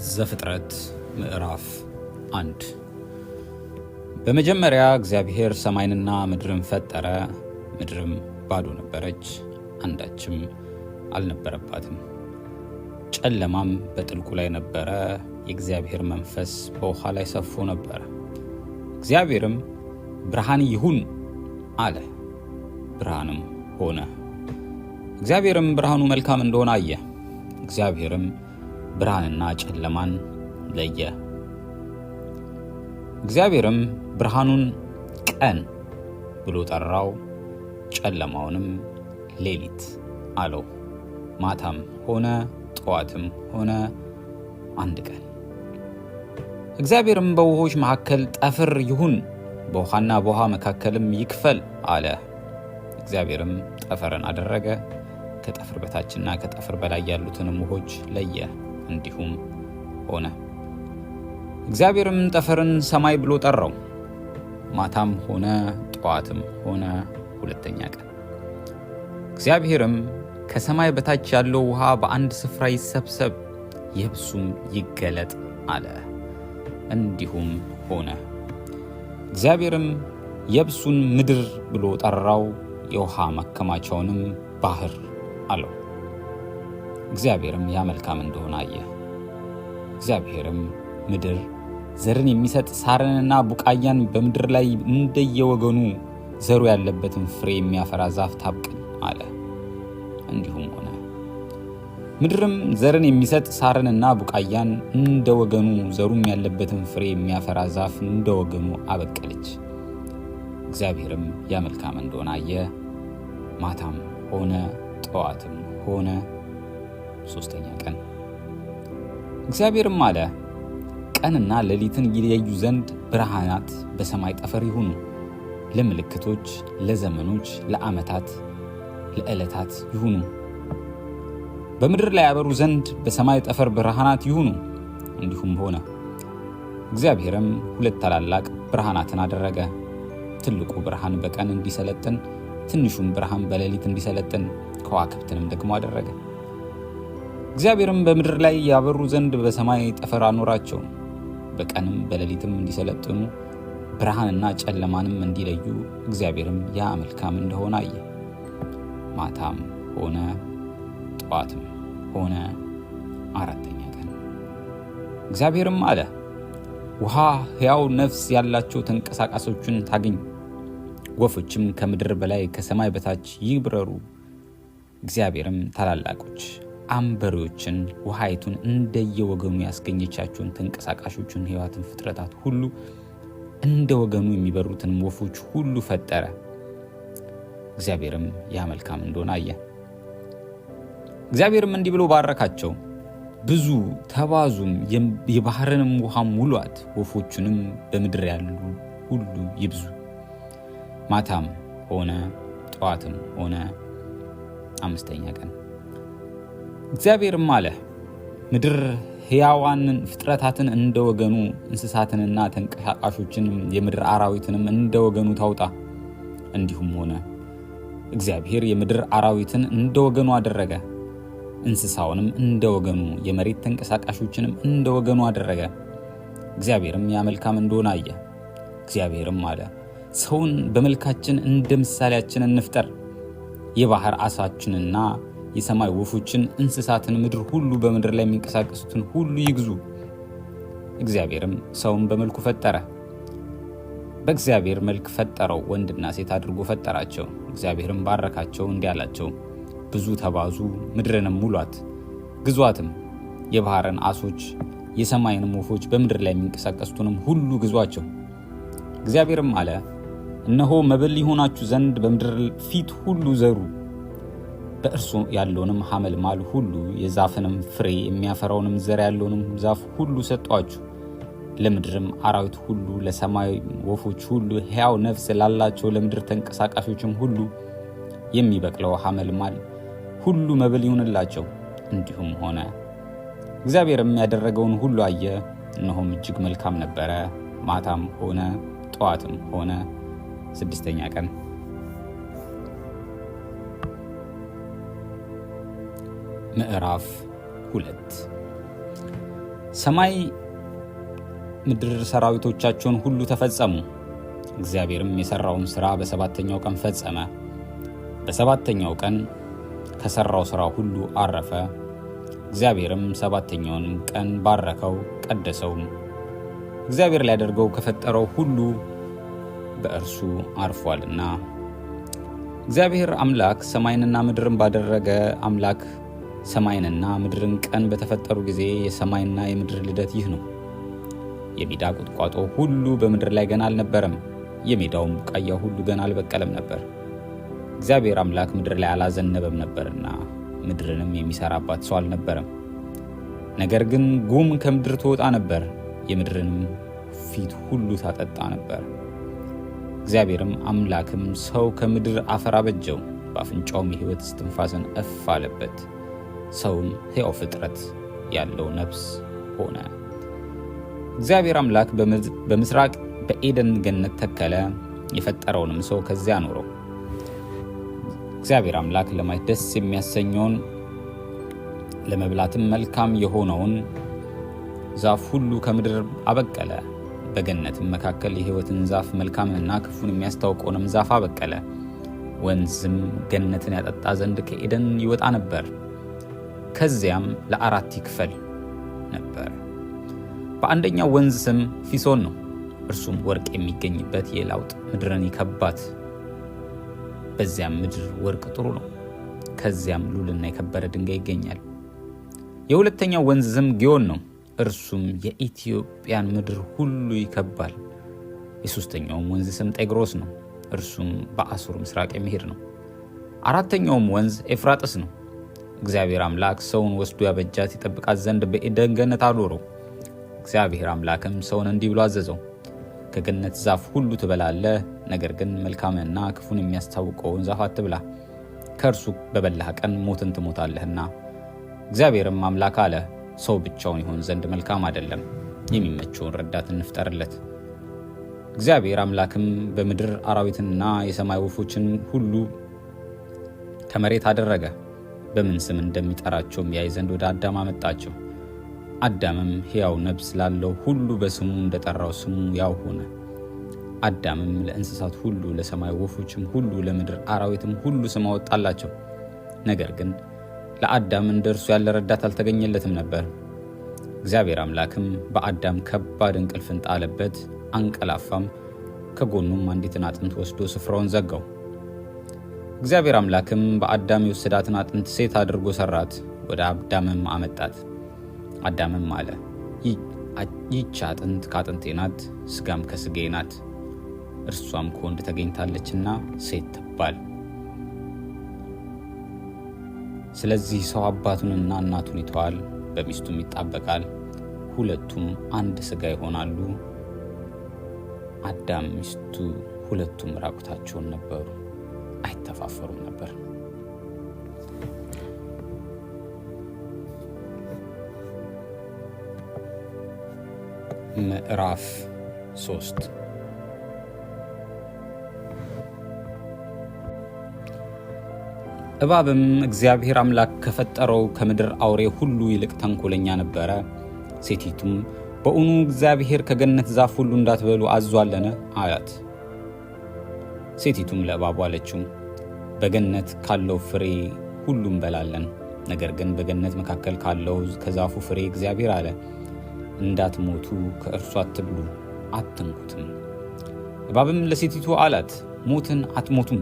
ዘፍጥረት ምዕራፍ 1 በመጀመሪያ እግዚአብሔር ሰማይንና ምድርን ፈጠረ። ምድርም ባዶ ነበረች፣ አንዳችም አልነበረባትም። ጨለማም በጥልቁ ላይ ነበረ፣ የእግዚአብሔር መንፈስ በውሃ ላይ ሰፎ ነበረ። እግዚአብሔርም ብርሃን ይሁን አለ፣ ብርሃንም ሆነ። እግዚአብሔርም ብርሃኑ መልካም እንደሆነ አየ። እግዚአብሔርም ብርሃንና ጨለማን ለየ። እግዚአብሔርም ብርሃኑን ቀን ብሎ ጠራው፣ ጨለማውንም ሌሊት አለው። ማታም ሆነ ጠዋትም ሆነ አንድ ቀን። እግዚአብሔርም በውሆች መካከል ጠፍር ይሁን፣ በውሃና በውሃ መካከልም ይክፈል አለ። እግዚአብሔርም ጠፈርን አደረገ፣ ከጠፍር በታችና ከጠፍር በላይ ያሉትንም ውሆች ለየ። እንዲሁም ሆነ። እግዚአብሔርም ጠፈርን ሰማይ ብሎ ጠራው። ማታም ሆነ ጠዋትም ሆነ ሁለተኛ ቀን። እግዚአብሔርም ከሰማይ በታች ያለው ውሃ በአንድ ስፍራ ይሰብሰብ፣ የብሱም ይገለጥ አለ። እንዲሁም ሆነ። እግዚአብሔርም የብሱን ምድር ብሎ ጠራው፣ የውሃ ማከማቻውንም ባህር አለው። እግዚአብሔርም ያ መልካም እንደሆነ አየ። እግዚአብሔርም ምድር ዘርን የሚሰጥ ሳርንና ቡቃያን በምድር ላይ እንደየወገኑ ዘሩ ያለበትን ፍሬ የሚያፈራ ዛፍ ታብቅል አለ። እንዲሁም ሆነ። ምድርም ዘርን የሚሰጥ ሳርንና ቡቃያን እንደወገኑ ዘሩም ያለበትን ፍሬ የሚያፈራ ዛፍ እንደወገኑ አበቀለች። እግዚአብሔርም ያ መልካም እንደሆነ አየ። ማታም ሆነ ጠዋትም ሆነ ሶስተኛ ቀን። እግዚአብሔርም አለ፣ ቀንና ሌሊትን ይለዩ ዘንድ ብርሃናት በሰማይ ጠፈር ይሁኑ፣ ለምልክቶች፣ ለዘመኖች፣ ለዓመታት፣ ለዕለታት ይሁኑ። በምድር ላይ ያበሩ ዘንድ በሰማይ ጠፈር ብርሃናት ይሁኑ። እንዲሁም ሆነ። እግዚአብሔርም ሁለት ታላላቅ ብርሃናትን አደረገ፣ ትልቁ ብርሃን በቀን እንዲሰለጥን፣ ትንሹም ብርሃን በሌሊት እንዲሰለጥን፣ ከዋክብትንም ደግሞ አደረገ። እግዚአብሔርም በምድር ላይ ያበሩ ዘንድ በሰማይ ጠፈር አኖራቸው፣ በቀንም በሌሊትም እንዲሰለጥኑ፣ ብርሃንና ጨለማንም እንዲለዩ። እግዚአብሔርም ያ መልካም እንደሆነ አየ። ማታም ሆነ ጠዋትም ሆነ አራተኛ ቀን። እግዚአብሔርም አለ፣ ውሃ ሕያው ነፍስ ያላቸው ተንቀሳቃሾችን ታግኝ፣ ወፎችም ከምድር በላይ ከሰማይ በታች ይብረሩ። እግዚአብሔርም ታላላቆች አንበሪዎችን፣ ውሃይቱን እንደየወገኑ ያስገኘቻቸውን ተንቀሳቃሾችን ሕይወትን ፍጥረታት ሁሉ እንደ ወገኑ የሚበሩትን ወፎች ሁሉ ፈጠረ። እግዚአብሔርም ያ መልካም እንደሆነ አየ። እግዚአብሔርም እንዲህ ብሎ ባረካቸው፣ ብዙ ተባዙም፣ የባህርንም ውሃ ሙሏት፣ ወፎቹንም በምድር ያሉ ሁሉ ይብዙ። ማታም ሆነ ጠዋትም ሆነ አምስተኛ ቀን። እግዚአብሔርም አለ፣ ምድር ሕያዋንን ፍጥረታትን እንደ ወገኑ፣ እንስሳትንና ተንቀሳቃሾችንም የምድር አራዊትንም እንደ ወገኑ ታውጣ። እንዲሁም ሆነ። እግዚአብሔር የምድር አራዊትን እንደ ወገኑ አደረገ፣ እንስሳውንም እንደ ወገኑ፣ የመሬት ተንቀሳቃሾችንም እንደ ወገኑ አደረገ። እግዚአብሔርም ያ መልካም እንደሆነ አየ። እግዚአብሔርም አለ፣ ሰውን በመልካችን እንደ ምሳሌያችን እንፍጠር፣ የባህር ዓሣዎችንና የሰማይ ወፎችን፣ እንስሳትን፣ ምድር ሁሉ በምድር ላይ የሚንቀሳቀሱትን ሁሉ ይግዙ። እግዚአብሔርም ሰውን በመልኩ ፈጠረ፣ በእግዚአብሔር መልክ ፈጠረው፣ ወንድና ሴት አድርጎ ፈጠራቸው። እግዚአብሔርም ባረካቸው፣ እንዲህ አላቸው፣ ብዙ ተባዙ፣ ምድርንም ሙሏት፣ ግዟትም። የባህርን ዓሦች፣ የሰማይንም ወፎች፣ በምድር ላይ የሚንቀሳቀሱትንም ሁሉ ግዟቸው። እግዚአብሔርም አለ፣ እነሆ መብል ይሆናችሁ ዘንድ በምድር ፊት ሁሉ ዘሩ፣ በእርሱ ያለውንም ሐመልማል ሁሉ፣ የዛፍንም ፍሬ የሚያፈራውንም ዘር ያለውንም ዛፍ ሁሉ ሰጧችሁ። ለምድርም አራዊት ሁሉ፣ ለሰማይ ወፎች ሁሉ፣ ሕያው ነፍስ ላላቸው ለምድር ተንቀሳቃሾችም ሁሉ የሚበቅለው ሐመልማል ሁሉ መብል ይሁንላቸው። እንዲሁም ሆነ። እግዚአብሔርም ያደረገውን ሁሉ አየ፣ እነሆም እጅግ መልካም ነበረ። ማታም ሆነ ጠዋትም ሆነ ስድስተኛ ቀን። ምዕራፍ 2 ሰማይ ምድር ሰራዊቶቻቸውን ሁሉ ተፈጸሙ። እግዚአብሔርም የሰራውን ሥራ በሰባተኛው ቀን ፈጸመ። በሰባተኛው ቀን ከሰራው ሥራ ሁሉ አረፈ። እግዚአብሔርም ሰባተኛውን ቀን ባረከው ቀደሰውም። እግዚአብሔር ሊያደርገው ከፈጠረው ሁሉ በእርሱ አርፏልና። እግዚአብሔር አምላክ ሰማይንና ምድርን ባደረገ አምላክ ሰማይንና ምድርን ቀን በተፈጠሩ ጊዜ የሰማይና የምድር ልደት ይህ ነው። የሜዳ ቁጥቋጦ ሁሉ በምድር ላይ ገና አልነበረም፣ የሜዳውም ቡቃያ ሁሉ ገና አልበቀለም ነበር። እግዚአብሔር አምላክ ምድር ላይ አላዘነበም ነበርና ምድርንም የሚሰራባት ሰው አልነበረም። ነገር ግን ጉም ከምድር ትወጣ ነበር፣ የምድርንም ፊት ሁሉ ታጠጣ ነበር። እግዚአብሔርም አምላክም ሰው ከምድር አፈር አበጀው፣ በአፍንጫውም የሕይወት እስትንፋስን እፍ አለበት። ሰውም ሕያው ፍጥረት ያለው ነፍስ ሆነ። እግዚአብሔር አምላክ በምስራቅ በኤደን ገነት ተከለ፣ የፈጠረውንም ሰው ከዚያ አኖረው። እግዚአብሔር አምላክ ለማየት ደስ የሚያሰኘውን ለመብላትም መልካም የሆነውን ዛፍ ሁሉ ከምድር አበቀለ። በገነትም መካከል የሕይወትን ዛፍ መልካምንና ክፉን የሚያስታውቀውንም ዛፍ አበቀለ። ወንዝም ገነትን ያጠጣ ዘንድ ከኤደን ይወጣ ነበር፣ ከዚያም ለ4 ይክፈል ነበር። በአንደኛው ወንዝ ስም ፊሶን ነው፣ እርሱም ወርቅ የሚገኝበት የላውጥ ምድርን ይከባት። በዚያም ምድር ወርቅ ጥሩ ነው፣ ከዚያም ሉልና የከበረ ድንጋይ ይገኛል። የሁለተኛው ወንዝ ስም ጊዮን ነው፣ እርሱም የኢትዮጵያን ምድር ሁሉ ይከባል። የሶስተኛውም ወንዝ ስም ጤግሮስ ነው፣ እርሱም በአሦር ምስራቅ የሚሄድ ነው። አራተኛውም ወንዝ ኤፍራጥስ ነው። እግዚአብሔር አምላክ ሰውን ወስዶ ያበጃት ይጠብቃት ዘንድ በኤደን ገነት አኖረው። እግዚአብሔር አምላክም ሰውን እንዲህ ብሎ አዘዘው፣ ከገነት ዛፍ ሁሉ ትበላለህ፣ ነገር ግን መልካምንና ክፉን የሚያስታውቀውን ዛፍ አትብላ፣ ከእርሱ በበላህ ቀን ሞትን ትሞታለህና። እግዚአብሔርም አምላክ አለ፣ ሰው ብቻውን ይሆን ዘንድ መልካም አይደለም፣ የሚመቸውን ረዳት እንፍጠርለት። እግዚአብሔር አምላክም በምድር አራዊትንና የሰማይ ወፎችን ሁሉ ከመሬት አደረገ፣ በምን ስም እንደሚጠራቸውም ያይ ዘንድ ወደ አዳም አመጣቸው። አዳምም ሕያው ነፍስ ላለው ሁሉ በስሙ እንደጠራው ስሙ ያው ሆነ። አዳምም ለእንስሳት ሁሉ፣ ለሰማይ ወፎችም ሁሉ፣ ለምድር አራዊትም ሁሉ ስም አወጣላቸው። ነገር ግን ለአዳም እንደ እርሱ ያለ ረዳት አልተገኘለትም ነበር። እግዚአብሔር አምላክም በአዳም ከባድ እንቅልፍን ጣለበት፣ አንቀላፋም። ከጎኑም አንዲትን አጥንት ወስዶ ስፍራውን ዘጋው። እግዚአብሔር አምላክም በአዳም የወሰዳትን አጥንት ሴት አድርጎ ሰራት፣ ወደ አዳምም አመጣት። አዳምም አለ፣ ይህች አጥንት ከአጥንቴ ናት፣ ስጋም ከስጋዬ ናት። እርሷም ከወንድ ተገኝታለችና ሴት ትባል። ስለዚህ ሰው አባቱንና እናቱን ይተዋል፣ በሚስቱም ይጣበቃል፣ ሁለቱም አንድ ስጋ ይሆናሉ። አዳም ሚስቱ ሁለቱም ራቁታቸውን ነበሩ፣ አይተፋፈሩም ነበር። ምዕራፍ 3 እባብም እግዚአብሔር አምላክ ከፈጠረው ከምድር አውሬ ሁሉ ይልቅ ተንኮለኛ ነበረ። ሴቲቱም በእውኑ እግዚአብሔር ከገነት ዛፍ ሁሉ እንዳትበሉ አዟልን? አላት። ሴቲቱም ለእባቡ አለችው፣ በገነት ካለው ፍሬ ሁሉ እንበላለን፣ ነገር ግን በገነት መካከል ካለው ከዛፉ ፍሬ እግዚአብሔር አለ፣ እንዳትሞቱ ከእርሱ አትብሉ፣ አትንኩትም። እባብም ለሴቲቱ አላት፣ ሞትን አትሞቱም፣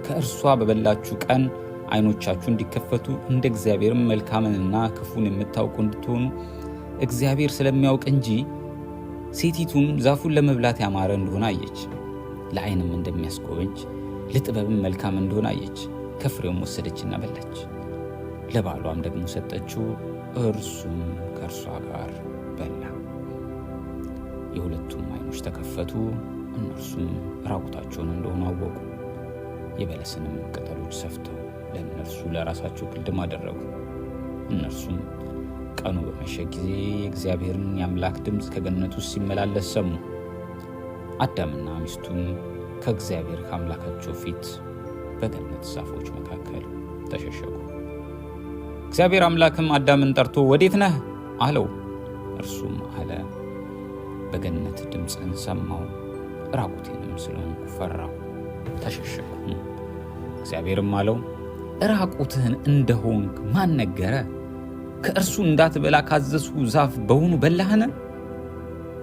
ከእርሷ በበላችሁ ቀን ዓይኖቻችሁ እንዲከፈቱ እንደ እግዚአብሔርም መልካምንና ክፉን የምታውቁ እንድትሆኑ እግዚአብሔር ስለሚያውቅ እንጂ። ሴቲቱም ዛፉን ለመብላት ያማረ እንደሆነ አየች፣ ለዓይንም እንደሚያስጎበኝ ለጥበብም መልካም እንደሆነ አየች። ከፍሬውም ወሰደችና በላች፣ ለባሏም ደግሞ ሰጠችው፣ እርሱም ከእርሷ ጋር በላ። የሁለቱም ዓይኖች ተከፈቱ፣ እነርሱም ራቁታቸውን እንደሆኑ አወቁ። የበለስንም ቅጠሎች ሰፍተው ለእነርሱ ለራሳቸው ግልድም አደረጉ። እነርሱም ቀኑ በመሸ ጊዜ የእግዚአብሔርን የአምላክ ድምፅ ከገነት ውስጥ ሲመላለስ ሰሙ። አዳምና ሚስቱም ከእግዚአብሔር ከአምላካቸው ፊት በገነት ዛፎች መካከል ተሸሸጉ። እግዚአብሔር አምላክም አዳምን ጠርቶ ወዴት ነህ አለው። እርሱም አለ፣ በገነት ድምፅን ሰማሁ፣ ራቁቴንም ስለሆንኩ ፈራሁ፣ ተሸሸግሁ። እግዚአብሔርም አለው፣ ራቁትህን እንደሆንክ ማን ነገረ? ከእርሱ እንዳትበላ ካዘዝሁ ዛፍ በውኑ በላህን?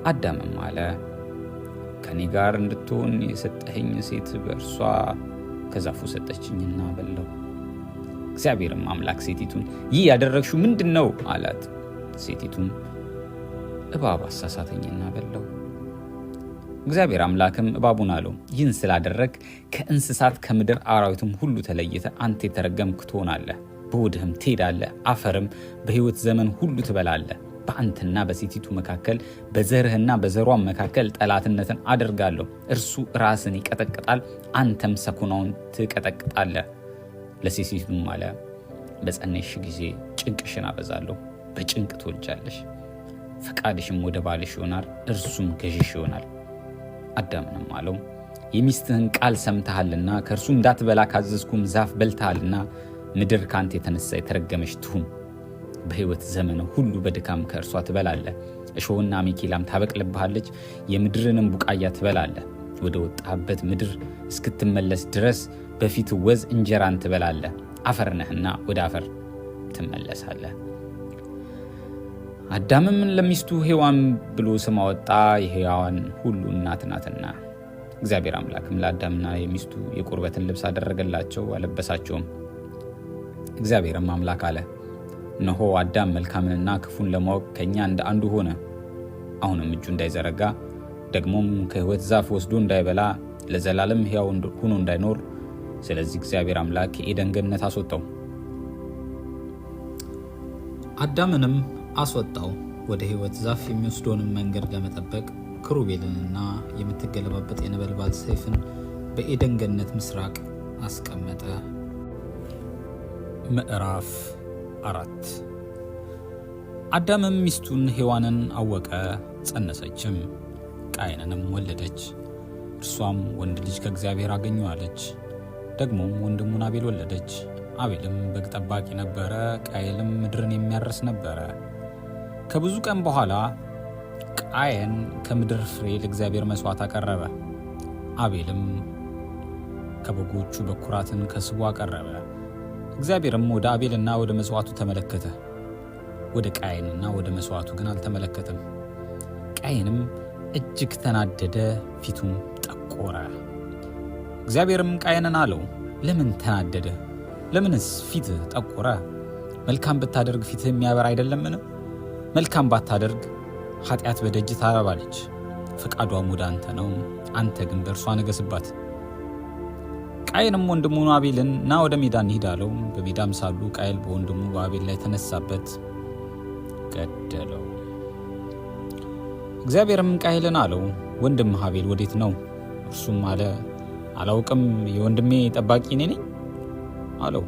አዳምም አለ፣ ከኔ ጋር እንድትሆን የሰጠኸኝ ሴት በእርሷ ከዛፉ ሰጠችኝና በላሁ። እግዚአብሔርም አምላክ ሴቲቱን ይህ ያደረግሽው ምንድን ነው አላት። ሴቲቱም እባብ አሳሳተኝና በላሁ። እግዚአብሔር አምላክም እባቡን አለው፣ ይህን ስላደረግ ከእንስሳት ከምድር አራዊትም ሁሉ ተለይተ አንተ የተረገምክ ትሆናለህ፣ በሆድህም ትሄዳለህ፣ አፈርም በሕይወት ዘመን ሁሉ ትበላለህ። በአንተና በሴቲቱ መካከል በዘርህና በዘሯም መካከል ጠላትነትን አደርጋለሁ። እርሱ ራስን ይቀጠቅጣል፣ አንተም ሰኮናውን ትቀጠቅጣለህ። ለሴቲቱም አለ፣ በጸነስሽ ጊዜ ጭንቅሽን አበዛለሁ፣ በጭንቅ ትወልጃለሽ፣ ፈቃድሽም ወደ ባልሽ ይሆናል፣ እርሱም ገዥሽ ይሆናል። አዳምንም አለው፣ የሚስትህን ቃል ሰምተሃልና ከእርሱ እንዳትበላ ካዘዝኩም ዛፍ በልተሃልና ምድር ከአንተ የተነሳ የተረገመች ትሁን። በሕይወት ዘመን ሁሉ በድካም ከእርሷ ትበላለህ፣ እሾህና አሜኬላም ታበቅልብሃለች፣ የምድርንም ቡቃያ ትበላለህ። ወደ ወጣህበት ምድር እስክትመለስ ድረስ በፊት ወዝ እንጀራን ትበላለህ፣ አፈር ነህና ወደ አፈር ትመለሳለህ። አዳምም ለሚስቱ ሔዋን ብሎ ስም አወጣ፣ የሕያዋን ሁሉ እናት ናትና። እግዚአብሔር አምላክም ለአዳምና የሚስቱ የቁርበትን ልብስ አደረገላቸው፣ አለበሳቸውም። እግዚአብሔርም አምላክ አለ፣ እነሆ አዳም መልካምንና ክፉን ለማወቅ ከእኛ እንደ አንዱ ሆነ። አሁንም እጁ እንዳይዘረጋ ደግሞም ከሕይወት ዛፍ ወስዶ እንዳይበላ ለዘላለም ሕያው ሆኖ እንዳይኖር፣ ስለዚህ እግዚአብሔር አምላክ ከኤደን ገነት አስወጣው። አዳምንም አስወጣው፣ ወደ ሕይወት ዛፍ የሚወስደውንም መንገድ ለመጠበቅ ክሩቤልንና የምትገለባበጥ የነበልባል ሰይፍን በኤደን ገነት ምስራቅ አስቀመጠ። ምዕራፍ 4 አዳምም ሚስቱን ሔዋንን አወቀ፣ ጸነሰችም፣ ቃየንንም ወለደች። እርሷም ወንድ ልጅ ከእግዚአብሔር አገኘሁ አለች። ደግሞም ወንድሙን አቤል ወለደች። አቤልም በግ ጠባቂ ነበረ፣ ቃየልም ምድርን የሚያርስ ነበረ። ከብዙ ቀን በኋላ ቃየን ከምድር ፍሬ ለእግዚአብሔር መሥዋዕት አቀረበ። አቤልም ከበጎቹ በኩራትን ከስቡ አቀረበ። እግዚአብሔርም ወደ አቤልና ወደ መሥዋዕቱ ተመለከተ፣ ወደ ቃየንና ወደ መሥዋዕቱ ግን አልተመለከተም። ቃየንም እጅግ ተናደደ፣ ፊቱም ጠቆረ። እግዚአብሔርም ቃየንን አለው፣ ለምን ተናደደ? ለምንስ ፊትህ ጠቆረ? መልካም ብታደርግ ፊትህ የሚያበራ አይደለምን? መልካም ባታደርግ ኃጢአት በደጅ ታረባለች፣ ፈቃዷም ወደ አንተ ነው፣ አንተ ግን በእርሷ ንገስባት። ቃየንም ወንድሙን አቤልን ና ወደ ሜዳ እንሂድ አለው። በሜዳም ሳሉ ቃየል በወንድሙ በአቤል ላይ ተነሳበት፣ ገደለው። እግዚአብሔርም ቃየልን አለው፣ ወንድምህ አቤል ወዴት ነው? እርሱም አለ፣ አላውቅም፣ የወንድሜ ጠባቂ እኔ ነኝ አለው።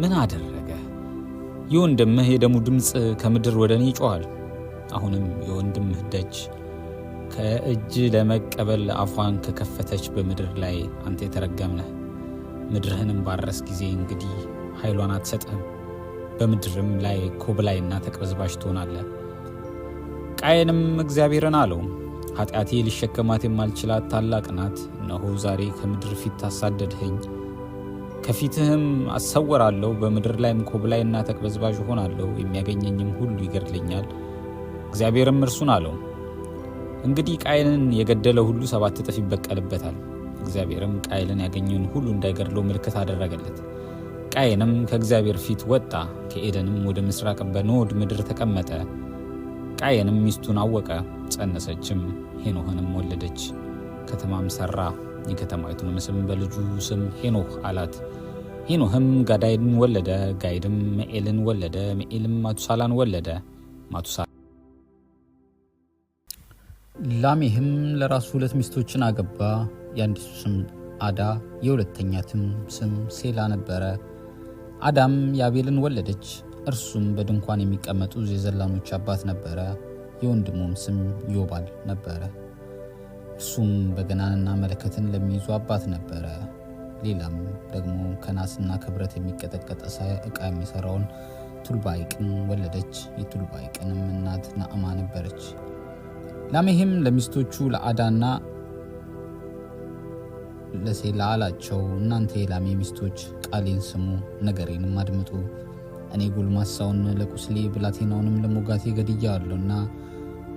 ምን አደረገ? የወንድምህ የደሙ ድምፅ ከምድር ወደ እኔ ይጮኻል። አሁንም የወንድምህ ደጅ ከእጅ ለመቀበል አፏን ከከፈተች በምድር ላይ አንተ የተረገምነህ። ምድርህንም ባረስ ጊዜ እንግዲህ ኃይሏን አትሰጥህም፣ በምድርም ላይ ኮብላይና ተቅበዝባዥ ትሆናለህ። ቃየንም እግዚአብሔርን አለው፣ ኃጢአቴ ሊሸከማት የማልችላት ታላቅ ናት። እነሆ ዛሬ ከምድር ፊት ታሳደድኸኝ፣ ከፊትህም አሰወራለሁ። በምድር ላይም ኮብላይና ተቅበዝባዥ ሆናለሁ፣ የሚያገኘኝም ሁሉ ይገድለኛል። እግዚአብሔርም እርሱን አለው፣ እንግዲህ ቃየልን የገደለ ሁሉ 7 እጥፍ ይበቀልበታል። እግዚአብሔርም ቃየልን ያገኘውን ሁሉ እንዳይገድለው ምልክት አደረገለት። ቃየንም ከእግዚአብሔር ፊት ወጣ፣ ከኤደንም ወደ ምስራቅ በኖድ ምድር ተቀመጠ። ቃየንም ሚስቱን አወቀ፣ ጸነሰችም፣ ሄኖህንም ወለደች። ከተማም ሠራ፣ የከተማይቱንም ስም በልጁ ስም ሄኖህ አላት። ሄኖህም ጋዳይን ወለደ፣ ጋይድም መኤልን ወለደ፣ መኤልም ማቱሳላን ወለደ። ላሜህም ለራሱ 2 ሚስቶችን አገባ። የአንዲቱ ስም አዳ፣ የሁለተኛትም ስም ሴላ ነበረ። አዳም ያቤልን ወለደች። እርሱም በድንኳን የሚቀመጡ የዘላኖች አባት ነበረ። የወንድሙም ስም ዮባል ነበረ። እርሱም በገናንና መለከትን ለሚይዙ አባት ነበረ። ሌላም ደግሞ ከናስና ከብረት የሚቀጠቀጥ ዕቃ የሚሠራውን ቱልባይቅን ወለደች። የቱልባይቅንም እናት ናዕማ ነበረች። ላሜህም ለሚስቶቹ ለአዳና ለሴላ አላቸው፣ እናንተ የላሜ ሚስቶች ቃሌን ስሙ፣ ነገሬንም አድምጡ። እኔ ጎልማሳውን ለቁስሌ ብላቴናውንም ለሞጋቴ ገድያለሁና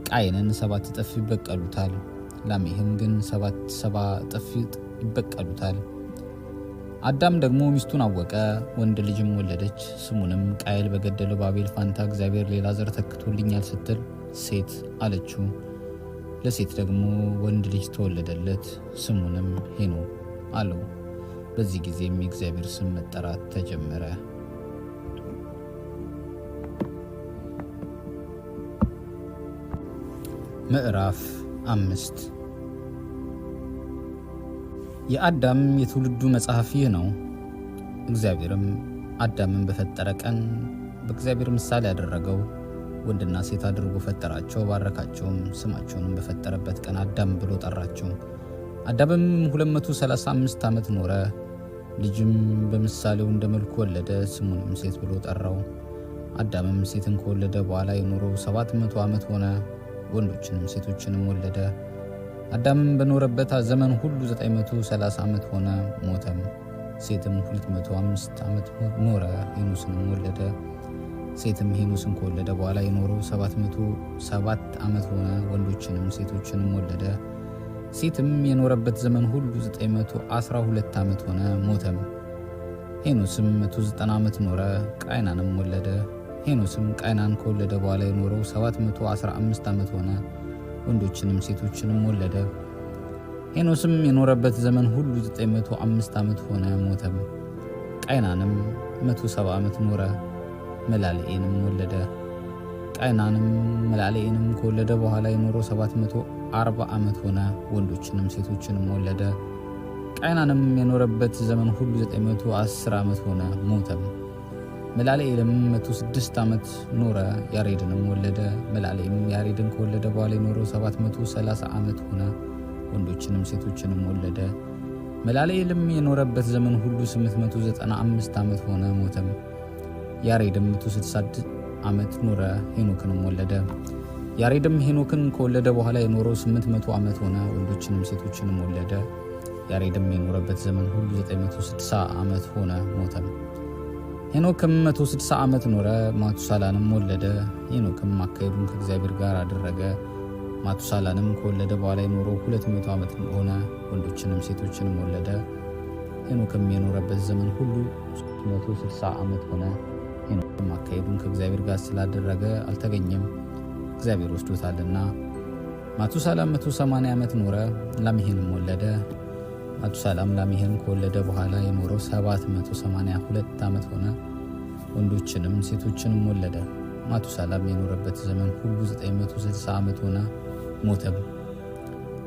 ቃየንን 7 እጥፍ ይበቀሉታል፣ ላሜህም ግን 7 እጥፍ ይበቀሉታል። አዳም ደግሞ ሚስቱን አወቀ፣ ወንድ ልጅም ወለደች። ስሙንም ቃየል በገደለው በአቤል ፋንታ እግዚአብሔር ሌላ ዘር ተክቶልኛል ስትል ሴት አለችው። ለሴት ደግሞ ወንድ ልጅ ተወለደለት፣ ስሙንም ሄኖክ አለው። በዚህ ጊዜም የእግዚአብሔር ስም መጠራት ተጀመረ። ምዕራፍ 5 የአዳም የትውልዱ መጽሐፍ ይህ ነው። እግዚአብሔርም አዳምን በፈጠረ ቀን በእግዚአብሔር ምሳሌ ያደረገው፣ ወንድና ሴት አድርጎ ፈጠራቸው፣ ባረካቸውም። ስማቸውንም በፈጠረበት ቀን አዳም ብሎ ጠራቸው። አዳምም 235 ዓመት ኖረ፣ ልጅም በምሳሌው እንደ መልኩ ወለደ፣ ስሙንም ሴት ብሎ ጠራው። አዳምም ሴትን ከወለደ በኋላ የኖረው 700 ዓመት ሆነ፣ ወንዶችንም ሴቶችንም ወለደ። አዳምም በኖረበት ዘመን ሁሉ 930 ዓመት ሆነ፣ ሞተም። ሴትም 205 ዓመት ኖረ፣ ሄኖስንም ወለደ። ሴትም ሄኖስን ከወለደ በኋላ የኖረው 707 ዓመት ሆነ፣ ወንዶችንም ሴቶችንም ወለደ። ሴትም የኖረበት ዘመን ሁሉ 912 ዓመት ሆነ፣ ሞተም። ሄኖስም 190 ዓመት ኖረ፣ ቃይናንም ወለደ። ሄኖስም ቃይናን ከወለደ በኋላ የኖረው 715 ዓመት ሆነ፣ ወንዶችንም ሴቶችንም ወለደ። ሄኖስም የኖረበት ዘመን ሁሉ 905 ዓመት ሆነ፣ ሞተም። ቃይናንም 170 ዓመት ኖረ፣ መላልኤንም ወለደ። ቃይናንም መላልኤንም ከወለደ በኋላ የኖረው 740 ዓመት ሆነ፣ ወንዶችንም ሴቶችንም ወለደ። ቃይናንም የኖረበት ዘመን ሁሉ 910 ዓመት ሆነ፣ ሞተም። መላልኤልም 106 ዓመት ኖረ፣ ያሬድንም ወለደ። መላልኤም ያሬድን ከወለደ በኋላ የኖረው 730 ዓመት ሆነ፣ ወንዶችንም ሴቶችንም ወለደ። መላልኤልም የኖረበት ዘመን ሁሉ 895 ዓመት ሆነ፣ ሞተም። ያሬድም 160 ዓመት ኖረ፣ ሄኖክንም ወለደ። ያሬድም ሄኖክን ከወለደ በኋላ የኖረው 800 ዓመት ሆነ፣ ወንዶችንም ሴቶችንም ወለደ። ያሬድም የኖረበት ዘመን ሁሉ 960 ዓመት ሆነ፣ ሞተም። ሄኖክም 160 ዓመት ኖረ፣ ማቱሳላንም ወለደ። ሄኖክም አካሄዱን ከእግዚአብሔር ጋር አደረገ። ማቱሳላንም ከወለደ በኋላ የኖረው 200 ዓመት ሆነ፣ ወንዶችንም ሴቶችንም ወለደ። ሄኖክም የኖረበት ዘመን ሁሉ 160 ዓመት ሆነ። ሄኖክም አካሄዱን ከእግዚአብሔር ጋር ስላደረገ አልተገኘም፣ እግዚአብሔር ወስዶታልና። ማቱሳላም 180 ዓመት ኖረ፣ ላሜህንም ወለደ። ማቱሳላም ላሜህን ከወለደ በኋላ የኖረው 782 ዓመት ሆነ፣ ወንዶችንም ሴቶችንም ወለደ። ማቱሳላም የኖረበት ዘመን ሁሉ 960 ዓመት ሆነ፣ ሞተም።